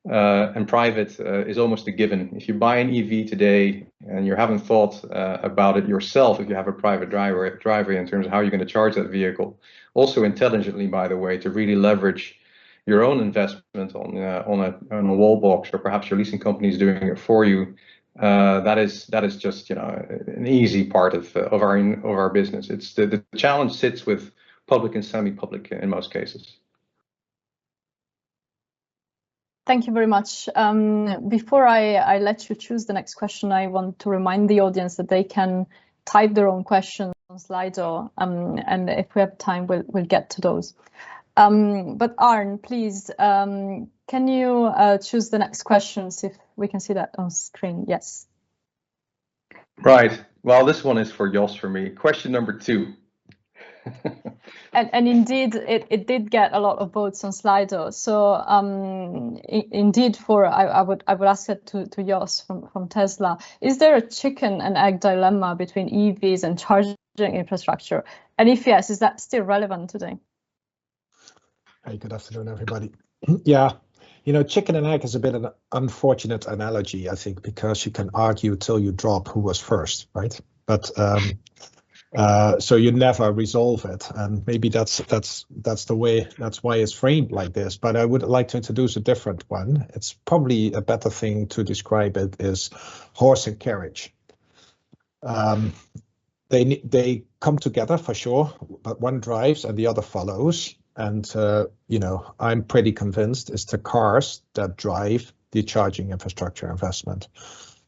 S6: And private is almost a given. If you buy an EV today and you haven't thought about it yourself, if you have a private driveway in terms of how you're going to charge that vehicle, also intelligently, by the way, to really leverage your own investment on a wall box, or perhaps your leasing company is doing it for you. That is just an easy part of our business. It's the challenge sits with public and semi-public in most cases.
S1: Thank you very much. Before I let you choose the next question, I want to remind the audience that they can type their own questions on Slido, and if we have time, we'll get to those. But Arne, please, can you choose the next questions if we can see that on screen? Yes.
S6: Right. Well, this one is for Jos for me. Question number 2.
S1: And indeed, it did get a lot of votes on Slido. So indeed, I would ask it to Jos from Tesla. Is there a chicken and egg dilemma between EVs and charging infrastructure? And if yes, is that still relevant today?
S9: Hey, good afternoon, everybody. Yeah, you know, chicken and egg is a bit of an unfortunate analogy, I think, because you can argue till you drop who was first, right? But so you never resolve it, and maybe that's the way. That's why it's framed like this. But I would like to introduce a different one. It's probably a better thing to describe it is horse and carriage. They come together for sure, but one drives and the other follows. And you know, I'm pretty convinced it's the cars that drive the charging infrastructure investment.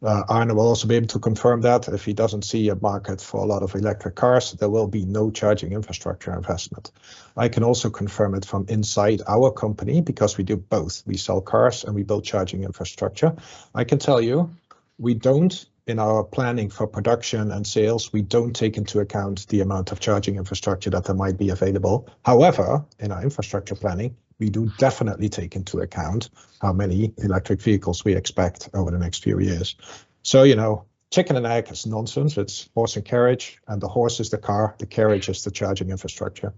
S9: Arne will also be able to confirm that if he doesn't see a market for a lot of electric cars, there will be no charging infrastructure investment. I can also confirm it from inside our company because we do both. We sell cars and we build charging infrastructure. I can tell you, we don't, in our planning for production and sales, we don't take into account the amount of charging infrastructure that there might be available. However, in our infrastructure planning, we do definitely take into account how many electric vehicles we expect over the next few years. So, you know, chicken and egg is nonsense. It's horse and carriage, and the horse is the car, the carriage is the charging infrastructure.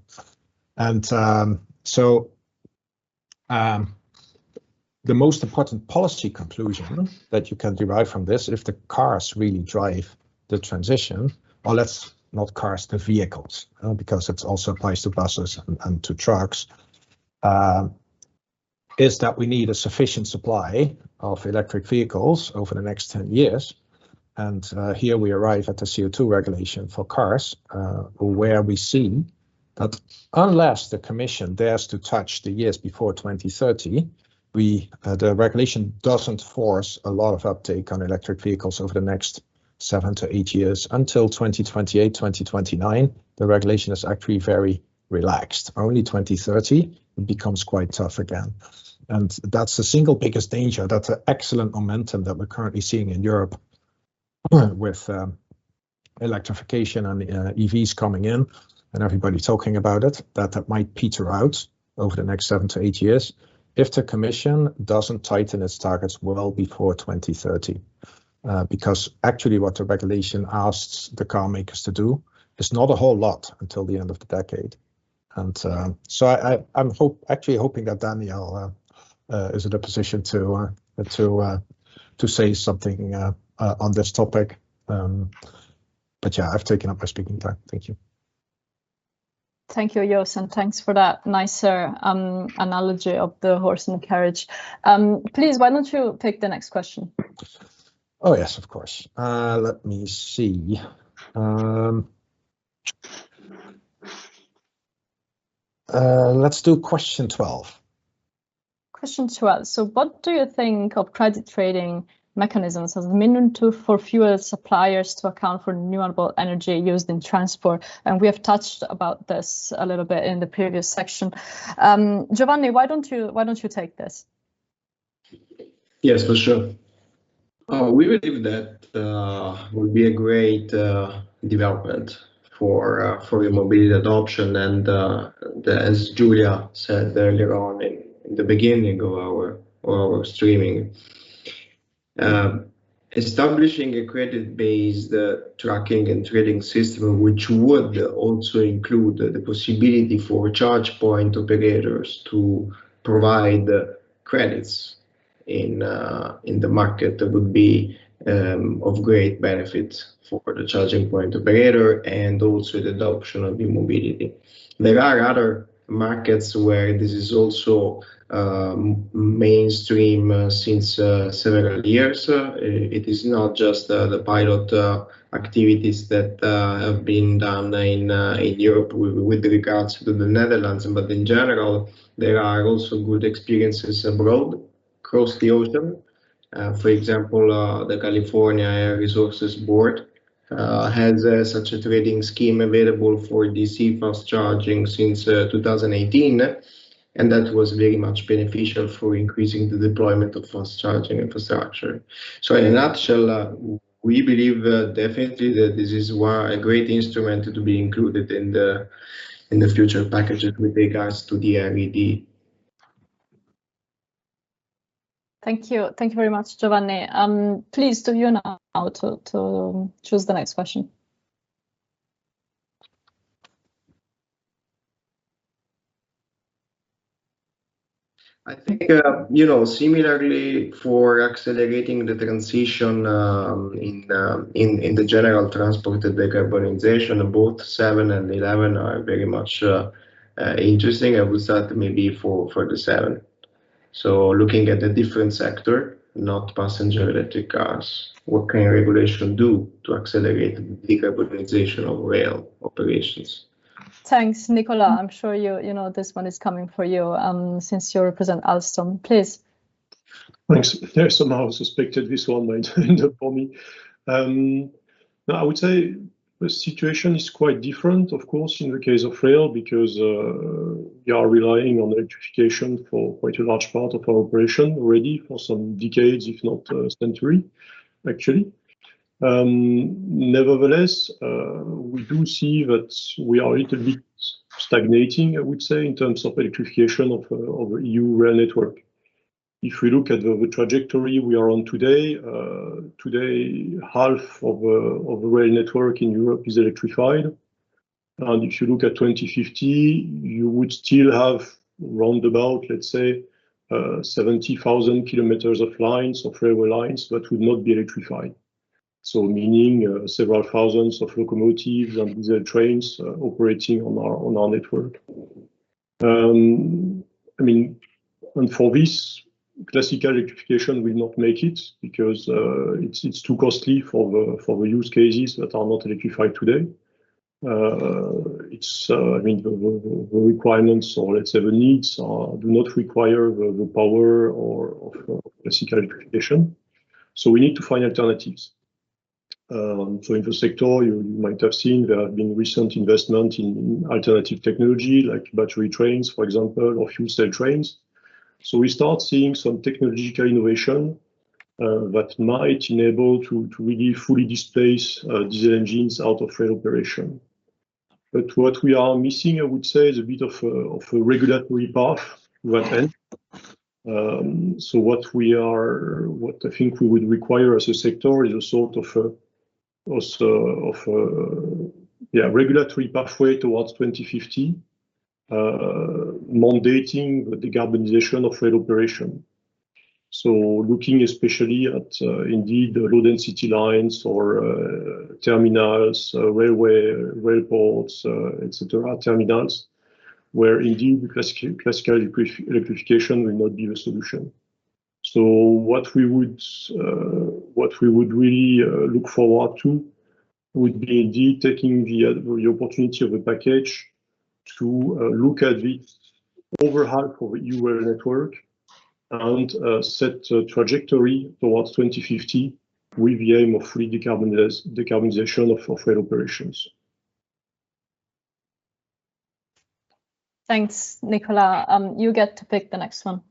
S9: And the most important policy conclusion that you can derive from this, if the cars really drive the transition, or let's not cars, the vehicles, because it also applies to buses and to trucks, is that we need a sufficient supply of electric vehicles over the next 10 years. And here we arrive at the CO2 regulation for cars, where we see that unless the Commission dares to touch the years before 2030, the regulation doesn't force a lot of uptake on electric vehicles over the next 7 to 8 years. Until 2028, 2029, the regulation is actually very relaxed. Only 2030 it becomes quite tough again. And that's the single biggest danger. That's an excellent momentum that we're currently seeing in Europe with electrification and EVs coming in and everybody talking about it, that might peter out over the next 7 to 8 years if the Commission doesn't tighten its targets well before 2030. Because actually what the regulation asks the car makers to do is not a whole lot until the end of the decade. And so I'm actually hoping that Daniel is in a position to say something on this topic. But yeah, I've taken up my speaking time. Thank you.
S1: Thank you, Jos, and thanks for that nicer analogy of the horse and carriage. Please, why don't you take the next question?
S9: Oh, yes, of course. Let me see. Let's do question 12.
S1: Question 12. So what do you think of credit trading mechanisms as a minimum tool for fuel suppliers to account for renewable energy used in transport? And we have touched about this a little bit in the previous section. Giovanni, why don't you take this?
S8: Yes, for sure. We believe that would be a great development for mobility adoption, and as Julia said earlier on in the beginning of our streaming, establishing a credit-based tracking and trading system, which would also include the possibility for charge point operators to provide credits in the market, would be of great benefit for the charging point operator and also the adoption of e-mobility. There are other markets where this is also mainstream since several years. It is not just the pilot activities that have been done in Europe with regards to the Netherlands, but in general, there are also good experiences abroad, across the ocean. For example, the California Air Resources Board has such a trading scheme available for DC fast charging since 2018. And that was very much beneficial for increasing the deployment of fast charging infrastructure. So in a nutshell, we believe definitely that this is a great instrument to be included in the future packages with regards to the LED.
S1: Thank you very much, Giovanni. Please, to you now to choose the next question.
S8: I think, similarly for accelerating the transition in the general transport and decarbonization, both 7 and 11 are very much interesting. I would start maybe for the 7. So looking at the different sector, not passenger electric cars, what can regulation do to accelerate the decarbonization of rail operations?
S1: Thanks, Nicola. I'm sure you know this one is coming for you since you represent Alstom. Please.
S10: Thanks. I somehow suspected this one might end up for me. No, I would say the situation is quite different, of course, in the case of rail, because we are relying on electrification for quite a large part of our operation already for some decades, if not a century, actually. Nevertheless, we do see that we are a little bit stagnating, I would say, in terms of electrification of the EU rail network. If we look at the trajectory we are on today, half of the rail network in Europe is electrified. And if you look at 2050, you would still have roundabout, let's say, 70,000 kilometers of lines, of railway lines, that would not be electrified. So meaning several thousands of locomotives and diesel trains operating on our network. And for this, classical electrification will not make it because it's too costly for the use cases that are not electrified today. The requirements, or let's say the needs, do not require the power of classical electrification. So we need to find alternatives. So in the sector, you might have seen there have been recent investment in alternative technology like battery trains, for example, or fuel cell trains. So we start seeing some technological innovation that might enable to really fully displace diesel engines out of rail operation. But what we are missing, I would say, is a bit of a regulatory path to that end. So what I think we would require as a sector is a sort of regulatory pathway towards 2050. Mandating the decarbonization of rail operation. So looking especially at indeed low density lines or terminals, rail ports, etc., terminals, where indeed classical electrification will not be the solution. So what we would really look forward to would be indeed taking the opportunity of a package to look at the over half of the EU rail network and set a trajectory towards 2050 with the aim of fully decarbonization of rail operations.
S1: Thanks, Nicola. You get to pick the next one.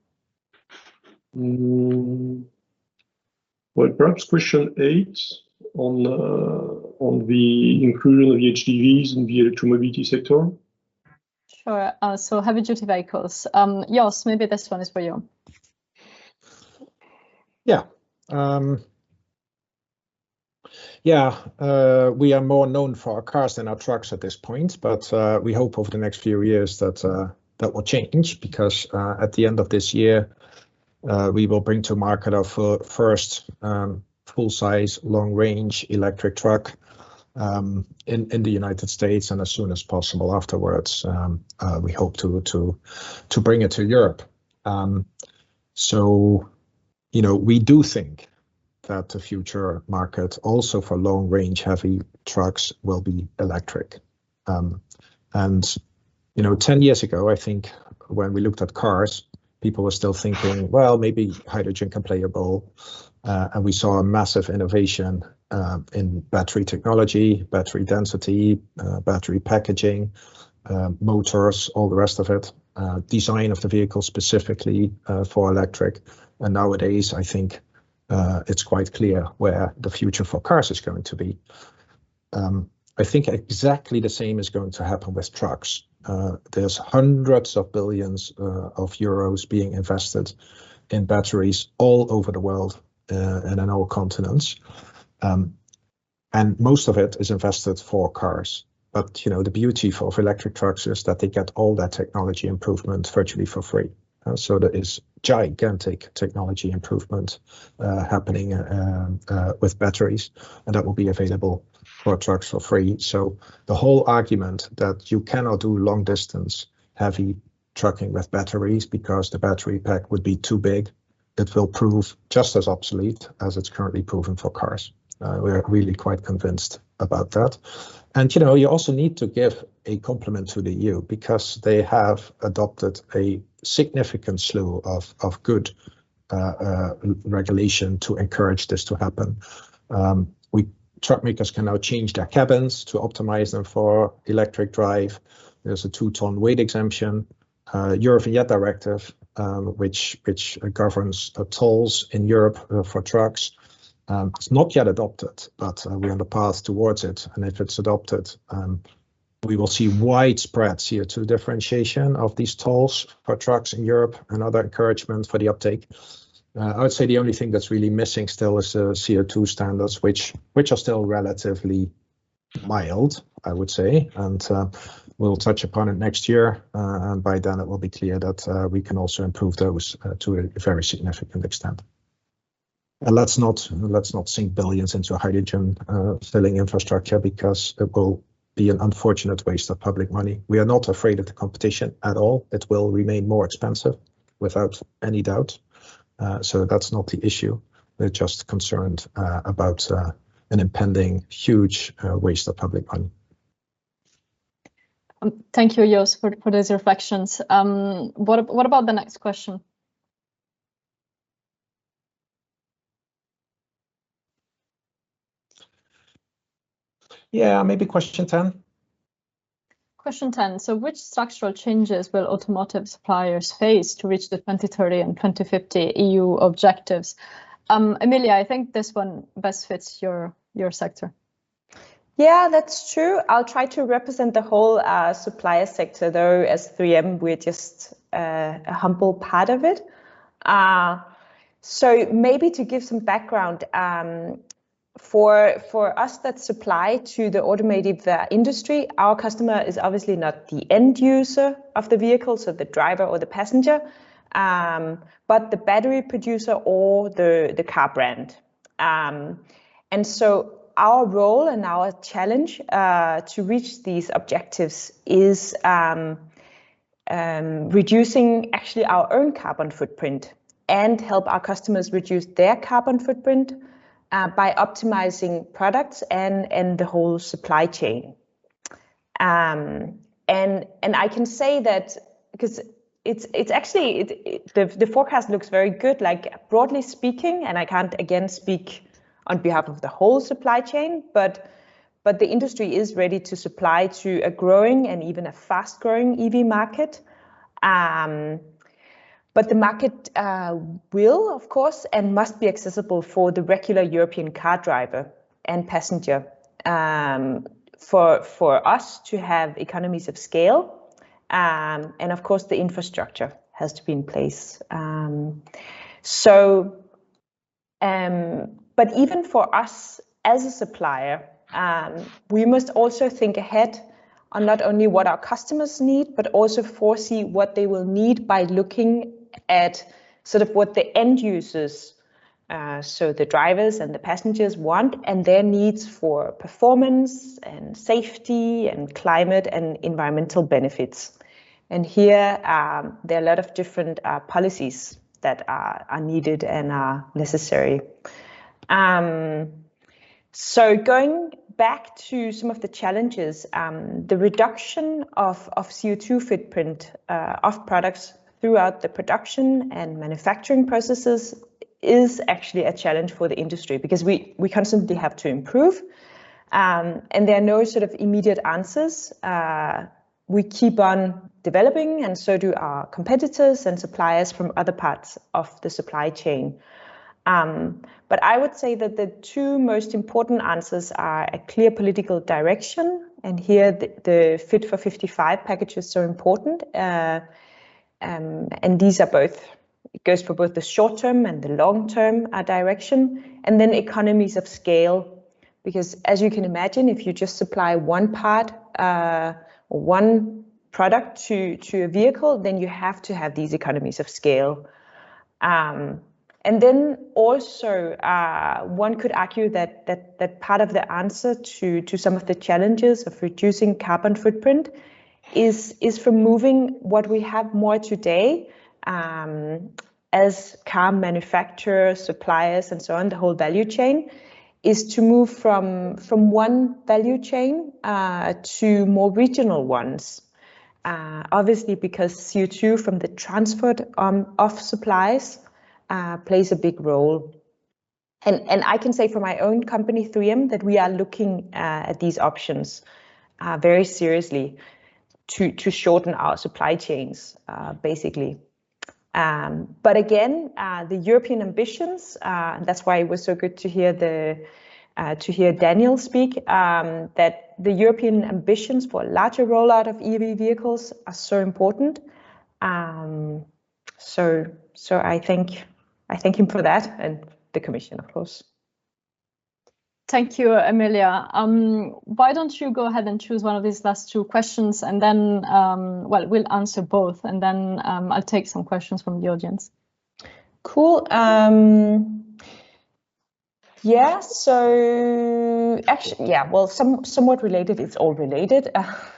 S10: Well, perhaps question 8 on the inclusion of the HDVs in the electromobility sector.
S1: Sure. So heavy-duty vehicles. Jos, maybe this one is for you.
S9: Yeah. We are more known for our cars than our trucks at this point, but we hope over the next few years that will change, because at the end of this year, we will bring to market our first full-size, long-range electric truck in the United States, and as soon as possible afterwards, we hope to bring it to Europe. So, we do think that the future market also for long-range heavy trucks will be electric. And 10 years ago, I think when we looked at cars, people were still thinking, well, maybe hydrogen can play a role. And we saw a massive innovation in battery technology, battery density, battery packaging, motors, all the rest of it, design of the vehicle specifically for electric. And nowadays, I think it's quite clear where the future for cars is going to be. I think exactly the same is going to happen with trucks. There's hundreds of billions of euros being invested in batteries all over the world and in all continents. And most of it is invested for cars. But the beauty of electric trucks is that they get all that technology improvement virtually for free. So there is gigantic technology improvement happening with batteries, and that will be available for trucks for free. So the whole argument that you cannot do long distance heavy trucking with batteries because the battery pack would be too big, it will prove just as obsolete as it's currently proven for cars. We're really quite convinced about that. And you also need to give a compliment to the EU because they have adopted a significant slew of good regulation to encourage this to happen. Truck makers can now change their cabins to optimize them for electric drive. There's a 2-ton weight exemption, Eurovignette directive, which governs tolls in Europe for trucks. It's not yet adopted, but we're on the path towards it. And if it's adopted, we will see widespread CO2 differentiation of these tolls for trucks in Europe and other encouragement for the uptake. I would say the only thing that's really missing still is the CO2 standards, which are still relatively mild, I would say. And we'll touch upon it next year. And by then it will be clear that we can also improve those to a very significant extent. And let's not sink billions into hydrogen filling infrastructure because it will be an unfortunate waste of public money. We are not afraid of the competition at all. It will remain more expensive without any doubt. So that's not the issue. We're just concerned about an impending huge waste of public money.
S1: Thank you, Jos, for those reflections. What about the next question?
S9: Yeah, maybe question 10.
S1: Question 10. So which structural changes will automotive suppliers face to reach the 2030 and 2050 EU objectives? Emilia, I think this one best fits your sector.
S7: Yeah, that's true. I'll try to represent the whole supplier sector, though as 3M, we're just a humble part of it. So maybe to give some background, for us that supply to the automotive industry, our customer is obviously not the end user of the vehicle, so the driver or the passenger, but the battery producer or the car brand. And so our role and our challenge to reach these objectives is reducing actually our own carbon footprint and help our customers reduce their carbon footprint by optimizing products and the whole supply chain. And I can say that because it's actually the forecast looks very good, like broadly speaking, and I can't again speak on behalf of the whole supply chain, but the industry is ready to supply to a growing and even a fast-growing EV market. But the market will, of course, and must be accessible for the regular European car driver and passenger for us to have economies of scale. And of course, the infrastructure has to be in place. But even for us as a supplier, we must also think ahead on not only what our customers need, but also foresee what they will need by looking at sort of what the end users, so the drivers and the passengers want, and their needs for performance and safety and climate and environmental benefits. And here there are a lot of different policies that are needed and are necessary. So going back to some of the challenges, the reduction of CO2 footprint of products throughout the production and manufacturing processes is actually a challenge for the industry because we constantly have to improve, and there are no sort of immediate answers. We keep on developing, and so do our competitors and suppliers from other parts of the supply chain. But I would say that the two most important answers are a clear political direction, and here the Fit for 55 package is so important. And these are both, it goes for both the short-term and the long-term direction, and then economies of scale. Because as you can imagine, if you just supply one part or one product to a vehicle, then you have to have these economies of scale. And then also, one could argue that part of the answer to some of the challenges of reducing carbon footprint is from moving what we have more today as car manufacturers, suppliers, and so on, the whole value chain, is to move from one value chain to more regional ones. Obviously, because CO2 from the transport of supplies plays a big role. And I can say for my own company, 3M, that we are looking at these options very seriously to shorten our supply chains, basically. But again, the European ambitions, that's why it was so good to hear Daniel speak, that the European ambitions for a larger rollout of EV vehicles are so important. So I thank him for that, and the Commission, of course.
S1: Thank you, Emilia. Why don't you go ahead and choose one of these last two questions, and then, well, we'll answer both, and then I'll take some questions from the audience.
S7: Cool. Yeah, so actually, yeah, well, somewhat related. It's all related.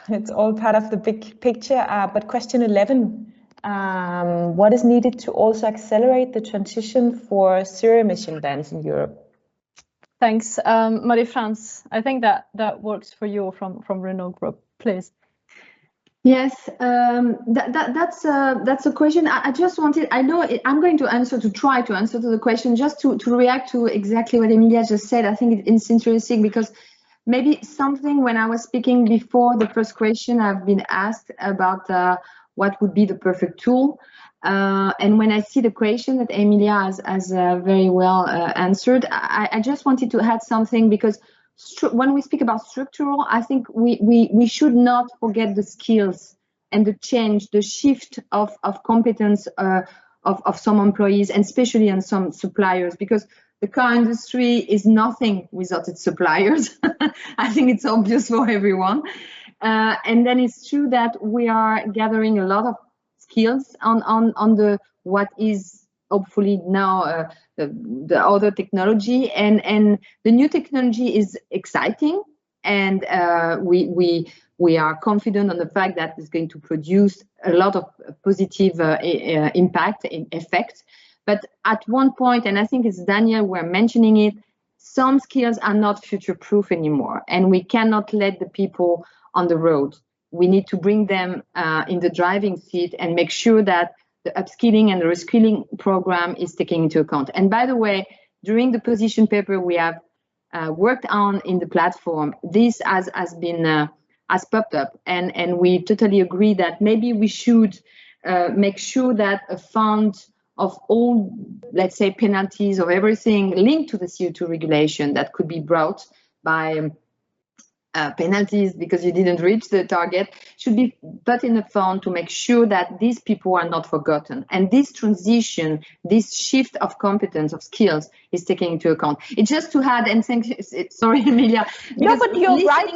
S7: It's all part of the big picture. But question 11, what is needed to also accelerate the transition for zero-emission vans in Europe?
S1: Thanks, Marie-France. I think that works for you from Renault Group, please.
S5: Yes, that's a question. I just wanted, I know I'm going to try to answer to the question, just to react to exactly what Emilia just said. I think it's interesting because maybe something when I was speaking before the first question, I've been asked about what would be the perfect tool. And when I see the question that Emilia has very well answered, I just wanted to add something, because when we speak about structural, I think we should not forget the skills and the change, the shift of competence of some employees, and especially on some suppliers, because the car industry is nothing without its suppliers. I think it's obvious for everyone. And then it's true that we are gathering a lot of skills on the what is hopefully now the other technology, and the new technology is exciting, and we are confident on the fact that it's going to produce a lot of positive impact effect. But at one point, and I think it's Daniel were mentioning it, some skills are not future-proof anymore, and we cannot let the people on the road. We need to bring them in the driving seat and make sure that the upskilling and the reskilling program is taken into account. And by the way, during the position paper we have worked on in the platform, this has popped up, and we totally agree that maybe we should make sure that a fund of all, let's say, penalties of everything linked to the CO2 regulation that could be brought by penalties because you didn't reach the target should be put in a fund to make sure that these people are not forgotten. And this transition, this shift of competence, of skills is taken into account. It's just to add, and thank you, sorry, Emilia.
S7: No, but you're right.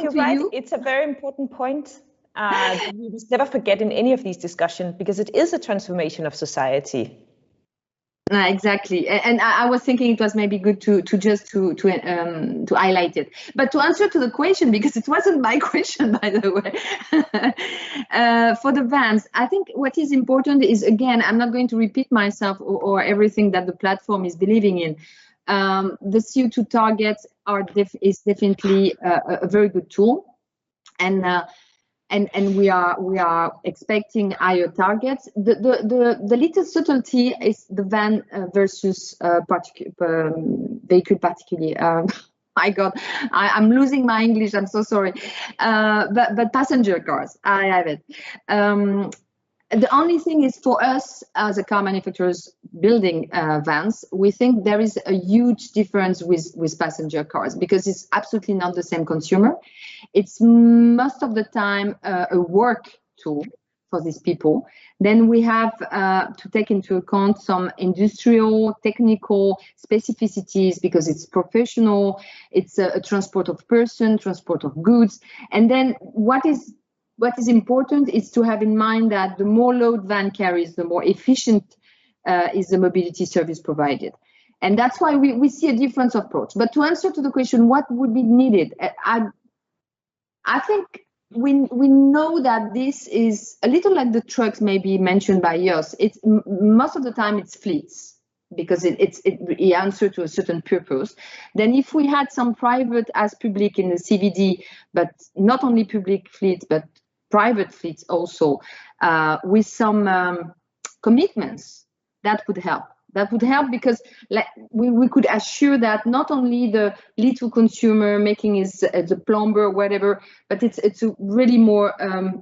S7: It's a very important point. We must never forget in any of these discussions, because it is a transformation of society.
S5: Exactly, and I was thinking it was maybe good to highlight it. But to answer to the question, because it wasn't my question, by the way, for the vans, I think what is important is, again, I'm not going to repeat myself or everything that the platform is believing in. The CO2 targets is definitely a very good tool, and we are expecting higher targets. The little subtlety is the van versus vehicle particular. My God, I'm losing my English. I'm so sorry. But passenger cars, I have it. The only thing is, for us as a car manufacturers building vans, we think there is a huge difference with passenger cars, because it's absolutely not the same consumer. It's most of the time a work tool for these people. Then we have to take into account some industrial, technical specificities, because it's professional, it's a transport of person, transport of goods. And then what is what is important is to have in mind that the more load van carries, the more efficient is the mobility service provided. And that's why we see a different approach. But to answer to the question, what would be needed? I think we know that this is a little like the trucks maybe mentioned by Jos. It's most of the time it's fleets, because it answers to a certain purpose. Then if we had some private as public in the CVD, but not only public fleets, but private fleets also, with some commitments, that would help. That would help because we could assure that not only the little consumer making is the plumber, whatever, but it's a really more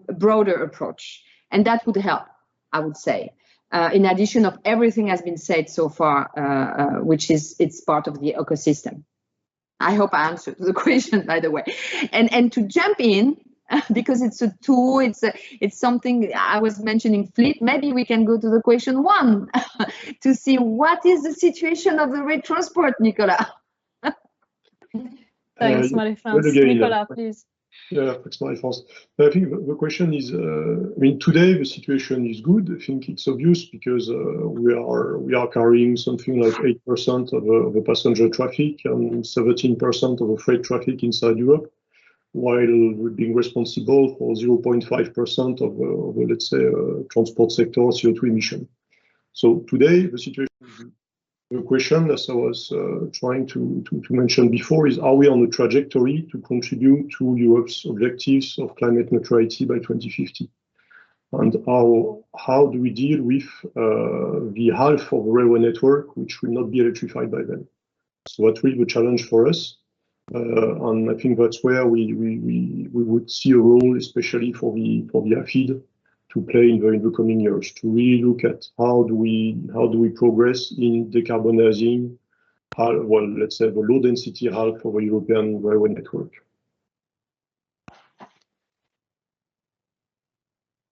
S5: broader approach. And that would help, I would say. In addition of everything has been said so far, which is it's part of the ecosystem. I hope I answered the question, by the way. And to jump in, because it's a tool, it's something I was mentioning fleet. Maybe we can go to the question 1 to see what is the situation of the road transport, Nicolas.
S1: Thanks, Marie-France. Nicolas, please.
S10: Yeah, thanks, Marie-France. I think the question is, I mean, today the situation is good. I think it's obvious because we are carrying something like 8% of the passenger traffic and 17% of the freight traffic inside Europe, while we're being responsible for 0.5% of the, let's say, transport sector CO2 emission. So today, the situation is good. The question, as I was trying to mention before, is are we on a trajectory to contribute to Europe's objectives of climate neutrality by 2050? And how do we deal with the half of the railway network which will not be electrified by then? So that's really the challenge for us. And I think that's where we would see a role, especially for the AFID, to play in the coming years, to really look at how do we progress in decarbonizing, well, let's say the low density half of a European railway network.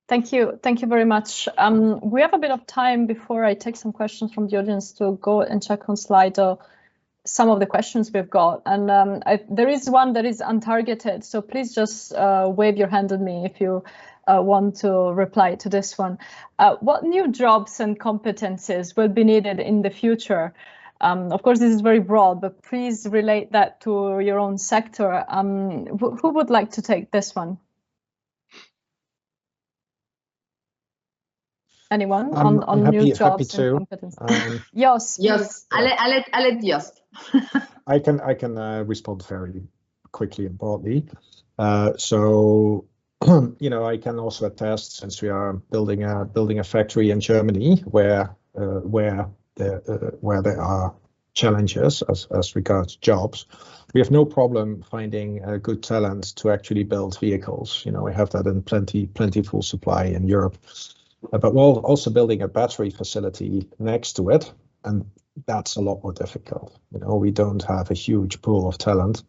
S1: Thank you very much. We have a bit of time before I take some questions from the audience to go and check on Slido some of the questions we've got, and there is one that is untargeted, so please just wave your hand at me if you want to reply to this one. What new jobs and competences will be needed in the future? Of course, this is very broad, but please relate that to your own sector. Who would like to take this one? Anyone on new jobs and competences? Jos,
S5: I'll let Jos.
S9: I can respond very quickly and broadly. So, you know, I can also attest, since we are building a factory in Germany where there are challenges as regards jobs, we have no problem finding good talent to actually build vehicles. You know, we have that in plentiful supply in Europe. But we're also building a battery facility next to it, and that's a lot more difficult. You know, we don't have a huge pool of talent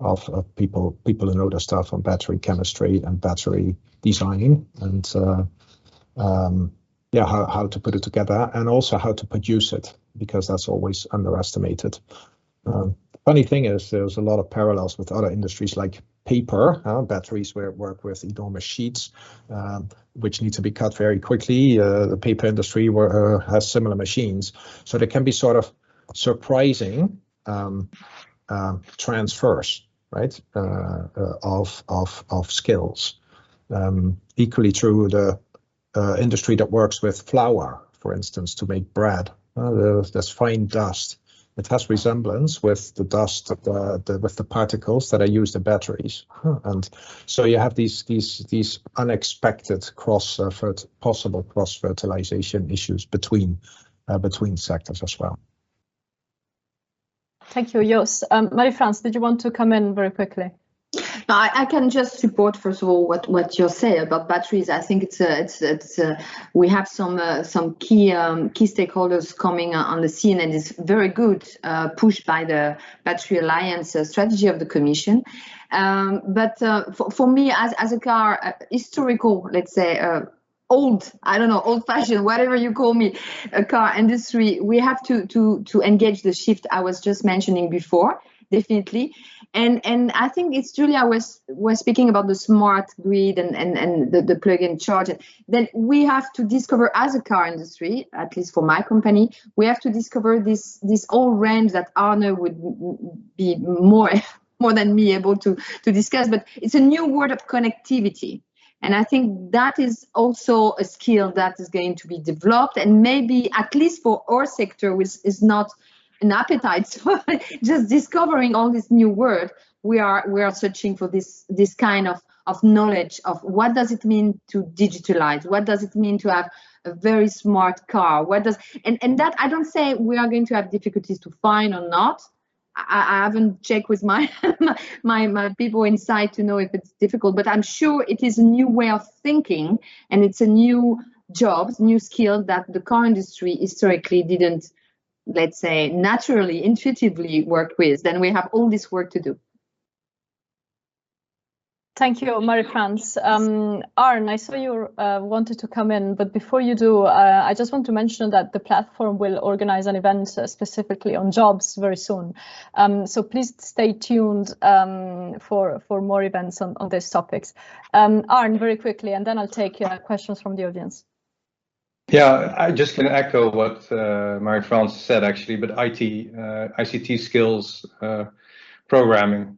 S9: of people who know their stuff on battery chemistry and battery design, and how to put it together, and also how to produce it, because that's always underestimated. Funny thing is, there's a lot of parallels with other industries like paper. Batteries work with enormous sheets, which need to be cut very quickly. The paper industry has similar machines. So there can be sort of surprising transfers, right, of skills. Equally true, the industry that works with flour, for instance, to make bread. There's fine dust. It has resemblance with the dust, with the particles that are used in batteries, and so you have these unexpected possible cross-fertilization issues between sectors as well.
S1: Thank you, Jos. Marie-France, did you want to come in very quickly?
S5: No, I can just support, first of all, what you say about batteries. I think we have some key stakeholders coming on the scene, and it's very good, pushed by the Battery Alliance strategy of the Commission. But for me, as a car historical, let's say, old-fashioned, whatever you call me, a car industry, we have to engage the shift I was just mentioning before. definitely. And I think it's Julia was speaking about the smart grid and the plug-in charge. Then we have to discover, as a car industry, at least for my company, we have to discover this whole range that Arne would be more than me able to discuss. But it's a new word of connectivity. And I think that is also a skill that is going to be developed, and maybe at least for our sector, which is not an appetite. So just discovering all this new word, we are searching for this kind of knowledge of what does it mean to digitalize, what does it mean to have a very smart car, and that I don't say we are going to have difficulties to find or not. I haven't checked with my my people inside to know if it's difficult, but I'm sure it is a new way of thinking, and it's a new job, new skill that the car industry historically didn't, let's say, naturally, intuitively work with. Then we have all this work to do.
S1: Thank you, Marie-France. Arne, I saw you wanted to come in, but before you do, I just want to mention that the platform will organize an event specifically on jobs very soon. So please stay tuned for more events on these topics. Arne, very quickly, and then I'll take questions from the audience.
S6: Yeah, I just can echo what Marie-France said, actually, but ICT skills, programming,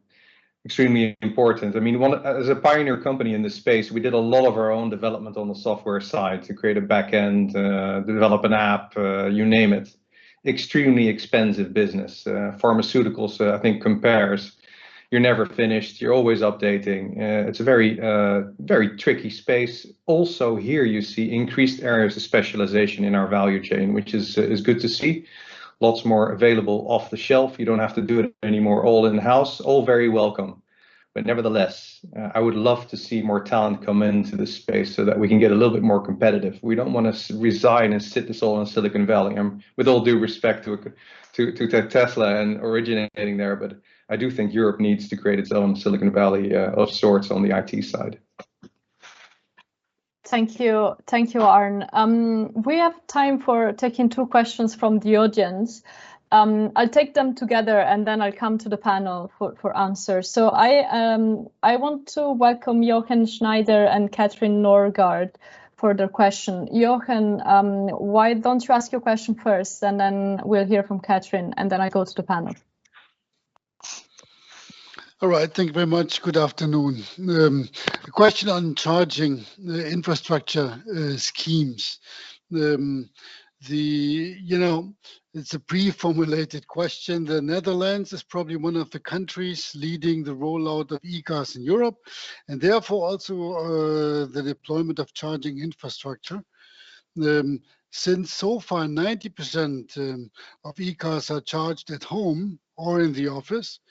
S6: extremely important. I mean, as a pioneer company in this space, we did a lot of our own development on the software side to create a backend, develop an app, you name it. Extremely expensive business. Pharmaceuticals, I think, compares. You're never finished. You're always updating. It's a very tricky space. Also, here you see increased areas of specialization in our value chain, which is good to see. Lots more available off the shelf. You don't have to do it anymore all in-house. All very welcome. But nevertheless, I would love to see more talent come into this space so that we can get a little bit more competitive. We don't want to resign and sit this all in Silicon Valley. With all due respect to Tesla and originating there, but I do think Europe needs to create its own Silicon Valley of sorts on the IT side.
S1: Thank you, Arne. We have time for taking 2 questions from the audience. I'll take them together and then I'll come to the panel for answers. So I want to welcome Jochen Schneider and Katrin Norgard for their question. Jochen, why don't you ask your question first, and then we'll hear from Katrin, and then I go to the panel.
S11: All right, thank you very much. Good afternoon. A question on charging infrastructure schemes. It's a pre-formulated question. The Netherlands is probably one of the countries leading the rollout of e-cars in Europe, and therefore also the deployment of charging infrastructure. Since so far 90% of e-cars are charged at home or in the office,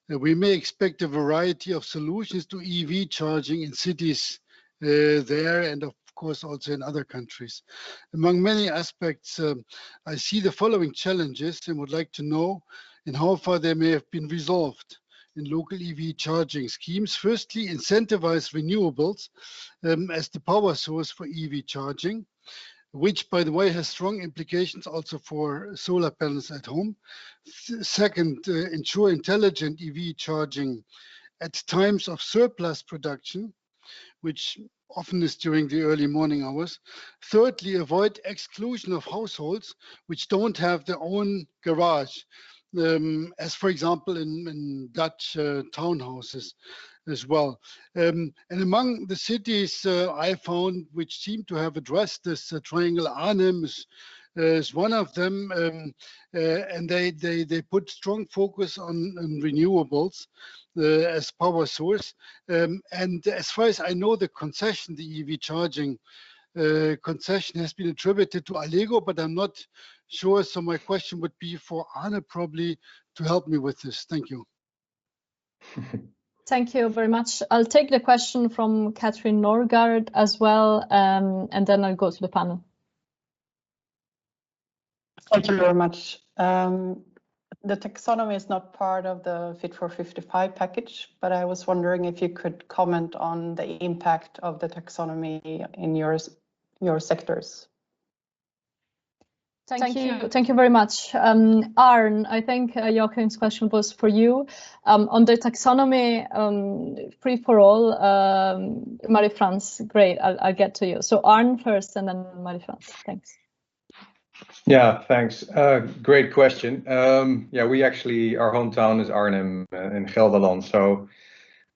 S11: we may expect a variety of solutions to EV charging in cities there, and of course also in other countries. Among many aspects, I see the following challenges and would like to know in how far they may have been resolved in local EV charging schemes. Firstly, incentivize renewables as the power source for EV charging, which, by the way, has strong implications also for solar panels at home. Second, ensure intelligent EV charging at times of surplus production, which often is during the early morning hours. Thirdly, avoid exclusion of households which don't have their own garage, as for example in Dutch townhouses as well. And among the cities I found which seem to have addressed this, Triangle Arnhem is one of them, and they put strong focus on renewables as power source. And as far as I know, the concession, the EV charging concession, has been attributed to Allego, but I'm not sure. So my question would be for Arne probably to help me with this. Thank you.
S1: Thank you very much. I'll take the question from Katrin Norgard as well, and then I'll go to the panel.
S12: Thank you very much. The taxonomy is not part of the Fit for 55 package, but I was wondering if you could comment on the impact of the taxonomy in your sectors.
S1: Thank you very much. Arne, I think Joachim's question was for you. On the taxonomy, free for all, Marie-France, great, I'll get to you. So Arne first and then Marie-France, thanks.
S6: Yeah, thanks. Great question. Yeah, we actually, our hometown is Arnhem in Gelderland. So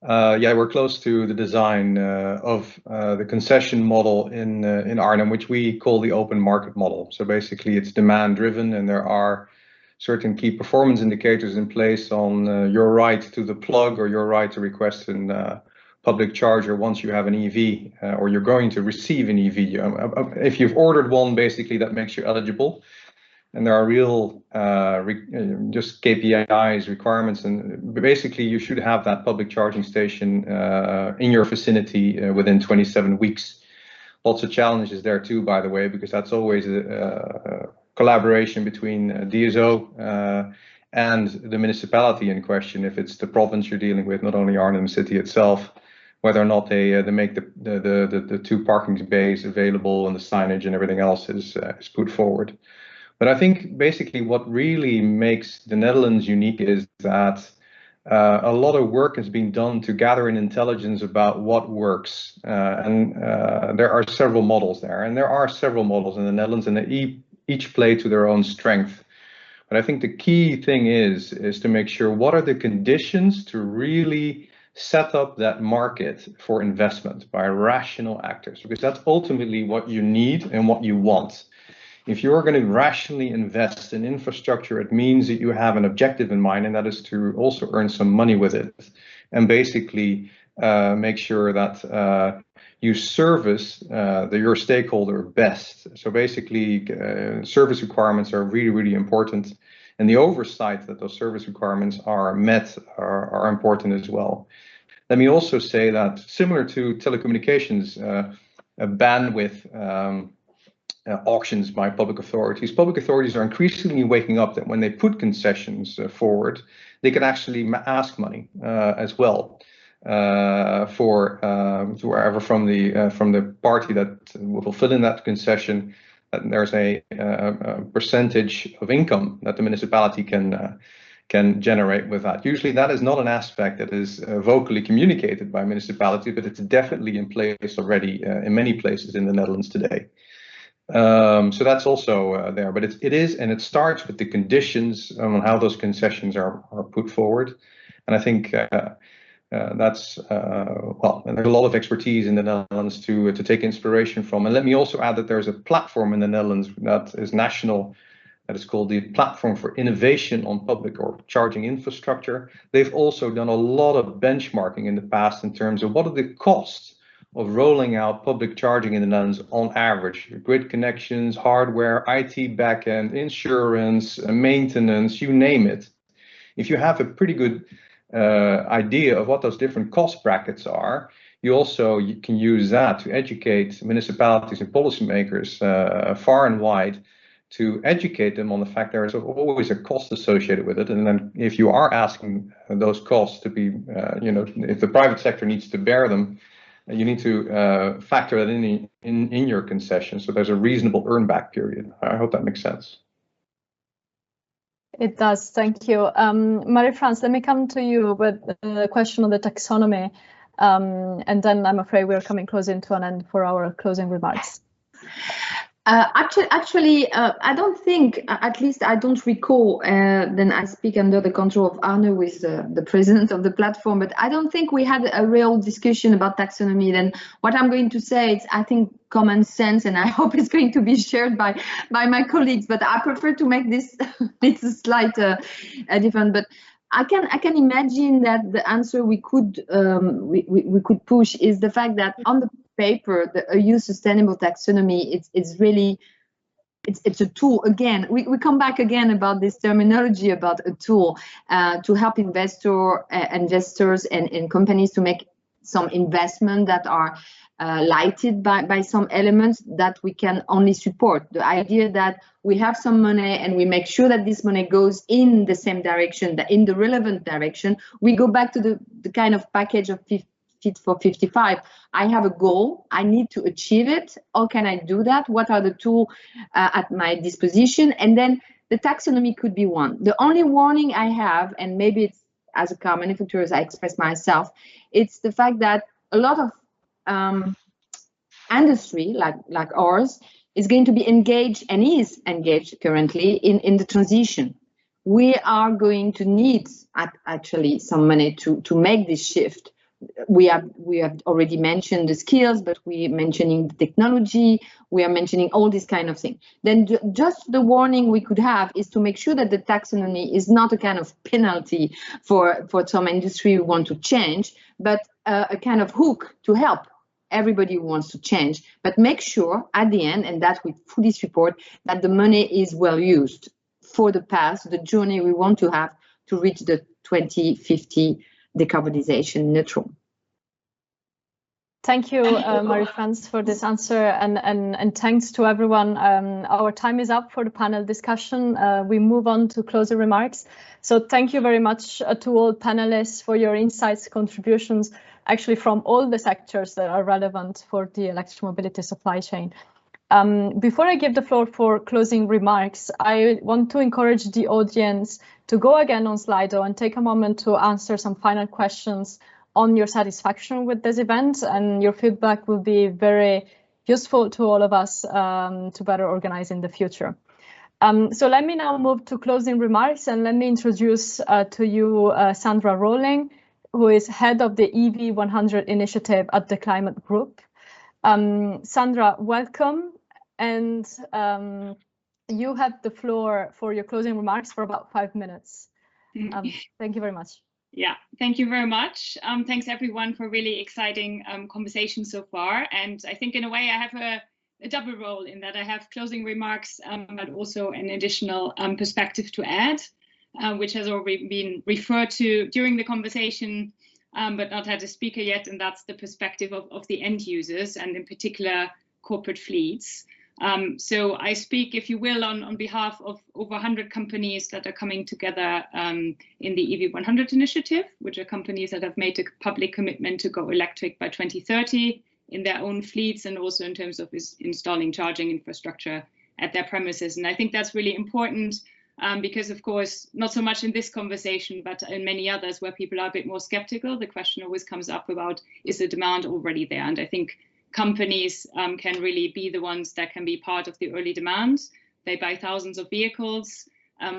S6: yeah, we're close to the design of the concession model in Arnhem, which we call the open market model. So basically it's demand driven, and there are certain key performance indicators in place on your right to the plug or your right to request a public charger once you have an EV or you're going to receive an EV. If you've ordered one, basically that makes you eligible. And there are real just KPIs, requirements, and basically you should have that public charging station in your vicinity within 27 weeks. Lots of challenges there too, by the way, because that's always a collaboration between DSO and the municipality in question. If it's the province you're dealing with, not only Arnhem City itself, whether or not they make the 2 parking bays available and the signage and everything else is put forward. But I think basically what really makes the Netherlands unique is that a lot of work has been done to gather an intelligence about what works. And there are several models there. And there are several models in the Netherlands, and they each play to their own strength. But I think the key thing is to make sure what are the conditions to really set up that market for investment by rational actors, because that's ultimately what you need and what you want. If you're going to rationally invest in infrastructure, it means that you have an objective in mind, and that is to also earn some money with it, and basically make sure that you service your stakeholder best. So basically, service requirements are really, really important, and the oversight that those service requirements are met are important as well. Let me also say that similar to telecommunications, bandwidth auctions by public authorities are increasingly waking up that when they put concessions forward, they can actually ask money as well for wherever from the party that will fulfill in that concession. There's a percentage of income that the municipality can generate with that. Usually that is not an aspect that is vocally communicated by municipality, but it's definitely in place already in many places in the Netherlands today. So that's also there, but it starts with the conditions on how those concessions are put forward. And I think that's well, and there's a lot of expertise in the Netherlands to take inspiration from. And let me also add that there's a platform in the Netherlands that is national, that is called the Platform for Innovation on Public or Charging Infrastructure. They've also done a lot of benchmarking in the past in terms of what are the costs of rolling out public charging in the Netherlands on average. Grid connections, hardware, IT backend, insurance, maintenance, you name it. If you have a pretty good idea of what those different cost brackets are, you can use that to educate municipalities and policymakers far and wide, to educate them on the fact there is always a cost associated with it. And then if you are asking those costs to be, if the private sector needs to bear them, you need to factor that in your concession, so there's a reasonable earn back period. I hope that makes sense.
S1: It does, thank you. Marie-France, let me come to you with a question on the taxonomy, and then I'm afraid we're coming close into an end for our closing remarks.
S5: Actually, I don't think, at least I don't recall, then I speak under the control of Arne, who is the president of the platform, but I don't think we had a real discussion about taxonomy. Then what I'm going to say is, I think, common sense, and I hope it's going to be shared by my colleagues, but I prefer to make this it's a slight different, but I can imagine that the answer we could push is the fact that on the paper, the EU sustainable taxonomy, it's really a tool. Again, we come back again about this terminology about a tool to help investors and companies to make some investment that are lighted by some elements that we can only support. The idea that we have some money and we make sure that this money goes in the same direction, in the relevant direction. We go back to the kind of package of 50 Fit for 55. I have a goal. I need to achieve it. How can I do that? What are the tools at my disposition? And then the taxonomy could be one. The only warning I have, and maybe it's as a car manufacturer, as I express myself, it's the fact that a lot of industry like ours is going to be engaged and is engaged currently in the transition. We are going to need actually some money to make this shift. We have already mentioned the skills, but we're mentioning the technology, we are mentioning all these kind of things. Then just the warning we could have is to make sure that the taxonomy is not a kind of penalty for some industry who want to change, but a kind of hook to help everybody who wants to change. But make sure at the end, and that we fully support, that the money is well used for the path, the journey we want to have to reach the 2050 decarbonization neutral.
S1: Thank you, Marie-France, for this answer, and thanks to everyone. Our time is up for the panel discussion. We move on to closing remarks. So thank you very much to all panelists for your insights, contributions, actually from all the sectors that are relevant for the electromobility supply chain. Before I give the floor for closing remarks, I want to encourage the audience to go again on Slido and take a moment to answer some final questions on your satisfaction with this event, and your feedback will be very useful to all of us to better organize in the future. So let me now move to closing remarks, and let me introduce to you Sandra Rowling, who is head of the EV100 initiative at the Climate Group. Sandra, welcome, and you have the floor for your closing remarks for about 5 minutes. Thank you very much.
S13: Yeah, thank you very much. Thanks everyone for really exciting conversation so far. And I think in a way I have a double role in that I have closing remarks, but also an additional perspective to add, which has already been referred to during the conversation, but not had a speaker yet. And that's the perspective of the end users, and in particular corporate fleets. So I speak, if you will, on behalf of over 100 companies that are coming together in the EV100 initiative, which are companies that have made a public commitment to go electric by 2030 in their own fleets, and also in terms of installing charging infrastructure at their premises. And I think that's really important because, of course, not so much in this conversation, but in many others where people are a bit more skeptical, the question always comes up about, is the demand already there? And I think companies can really be the ones that can be part of the early demand. They buy thousands of vehicles,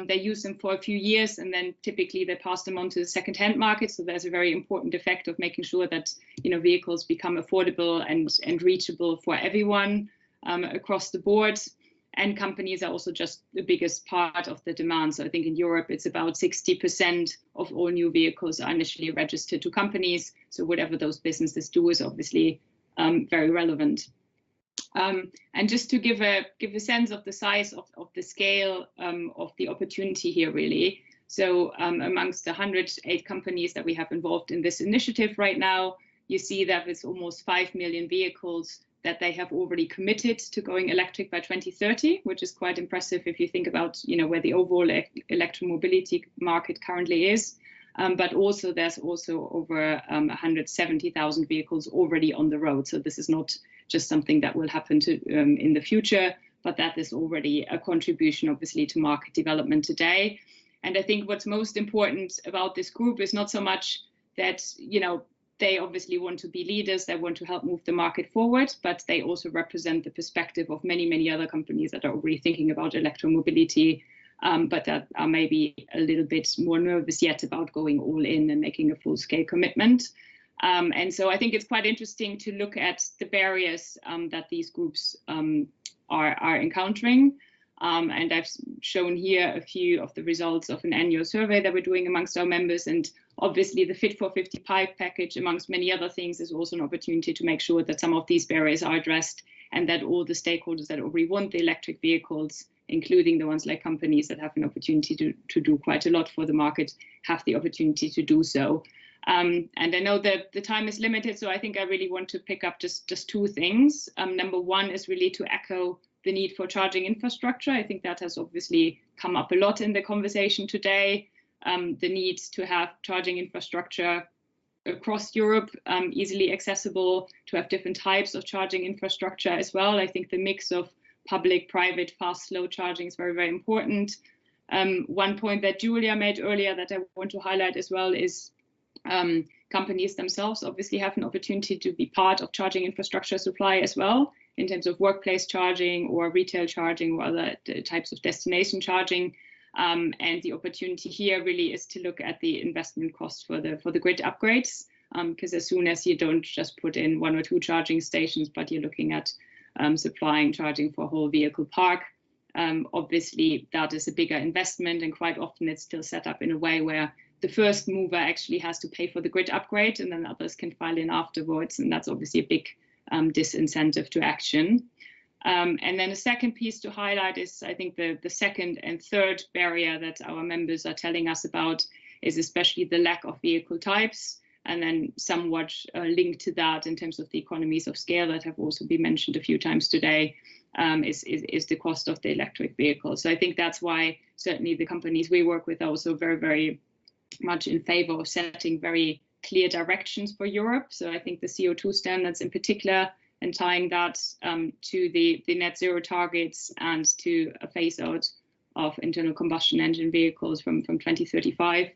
S13: they use them for a few years, and then typically they pass them on to the second-hand market. So there's a very important effect of making sure that vehicles become affordable and reachable for everyone across the board. And companies are also just the biggest part of the demand. So I think in Europe, it's about 60% of all new vehicles are initially registered to companies. So whatever those businesses do is obviously very relevant. And just to give a sense of the size of the scale of the opportunity here, really. So amongst the 108 companies that we have involved in this initiative right now, you see that it's almost 5 million vehicles that they have already committed to going electric by 2030, which is quite impressive if you think about where the overall electromobility market currently is. But also there's also over 170,000 vehicles already on the road. So this is not just something that will happen in the future, but that is already a contribution, obviously, to market development today. And I think what's most important about this group is not so much that, they obviously want to be leaders, they want to help move the market forward, but they also represent the perspective of many, many other companies that are already thinking about electromobility, but that are maybe a little bit more nervous yet about going all in and making a full-scale commitment. And so I think it's quite interesting to look at the barriers that these groups are encountering. And I've shown here a few of the results of an annual survey that we're doing amongst our members. And obviously the Fit for 55 package, amongst many other things, is also an opportunity to make sure that some of these barriers are addressed, and that all the stakeholders that already want the electric vehicles, including the ones like companies that have an opportunity to do quite a lot for the market, have the opportunity to do so. And I know that the time is limited, so I think I really want to pick up just two things. Number one is really to echo the need for charging infrastructure. I think that has obviously come up a lot in the conversation today. The need to have charging infrastructure across Europe, easily accessible, to have different types of charging infrastructure as well. I think the mix of public, private, fast, slow charging is very, very important. One point that Julia made earlier that I want to highlight as well is companies themselves obviously have an opportunity to be part of charging infrastructure supply as well, in terms of workplace charging or retail charging or other types of destination charging. And the opportunity here really is to look at the investment cost for the grid upgrades, because as soon as you don't just put in 1 or 2 charging stations, but you're looking at supplying charging for a whole vehicle park, obviously that is a bigger investment, and quite often it's still set up in a way where the first mover actually has to pay for the grid upgrade, and then others can file in afterwards, and that's obviously a big disincentive to action. And then a second piece to highlight is, I think, the second and third barrier that our members are telling us about is especially the lack of vehicle types, and then somewhat linked to that in terms of the economies of scale that have also been mentioned a few times today, is the cost of the electric vehicle. So I think that's why certainly the companies we work with are also very, very much in favor of setting very clear directions for Europe. So I think the CO2 standards in particular, and tying that to the net zero targets and to a phase out of internal combustion engine vehicles from 2035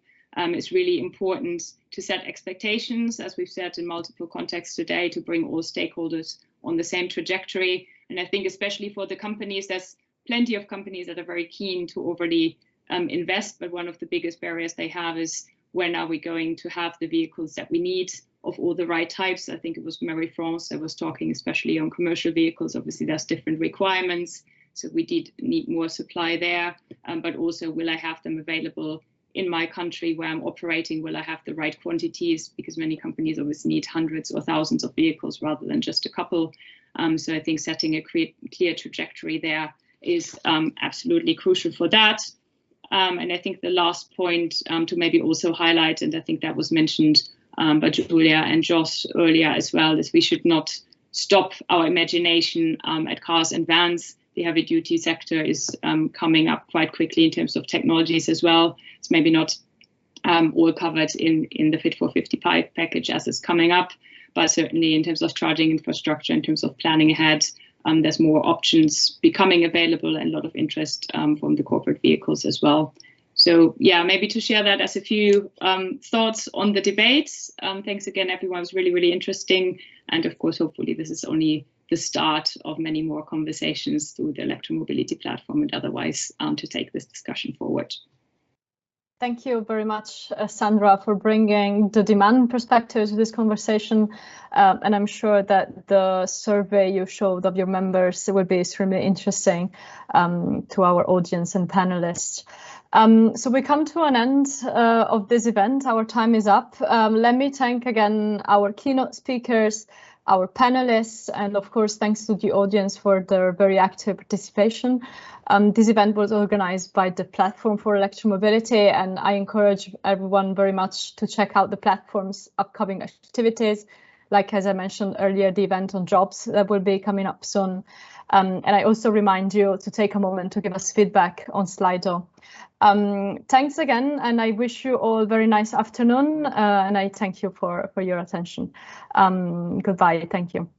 S13: is really important to set expectations, as we've said in multiple contexts today, to bring all stakeholders on the same trajectory. And I think especially for the companies, there's plenty of companies that are very keen to already invest, but one of the biggest barriers they have is, when are we going to have the vehicles that we need of all the right types? I think it was Marie-France that was talking especially on commercial vehicles. Obviously there's different requirements, so we need more supply there, but also, will I have them available in my country where I'm operating? Will I have the right quantities? Because many companies obviously need hundreds or thousands of vehicles rather than just a couple. So I think setting a clear trajectory there is absolutely crucial for that. And I think the last point to maybe also highlight, and I think that was mentioned by Julia and Josh earlier as well, is we should not stop our imagination at cars and vans. The heavy duty sector is coming up quite quickly in terms of technologies as well. It's maybe not all covered in the Fit for 55 package as it's coming up, but certainly in terms of charging infrastructure, in terms of planning ahead, there's more options becoming available, and a lot of interest from the corporate vehicles as well. So yeah, maybe to share that as a few thoughts on the debates. Thanks again, everyone. It was really, really interesting. And of course, hopefully this is only the start of many more conversations through the Electromobility platform and otherwise to take this discussion forward.
S1: Thank you very much, Sandra, for bringing the demand perspective to this conversation. And I'm sure that the survey you showed of your members will be extremely interesting to our audience and panelists. So we come to an end of this event. Our time is up. Let me thank again our keynote speakers, our panelists, and of course, thanks to the audience for their very active participation. This event was organized by the Platform for Electromobility, and I encourage everyone very much to check out the platform's upcoming activities, like, as I mentioned earlier, the event on jobs that will be coming up soon. And I also remind you to take a moment to give us feedback on Slido. Thanks again, and I wish you all a very nice afternoon, and I thank you for your attention. Goodbye. Thank you.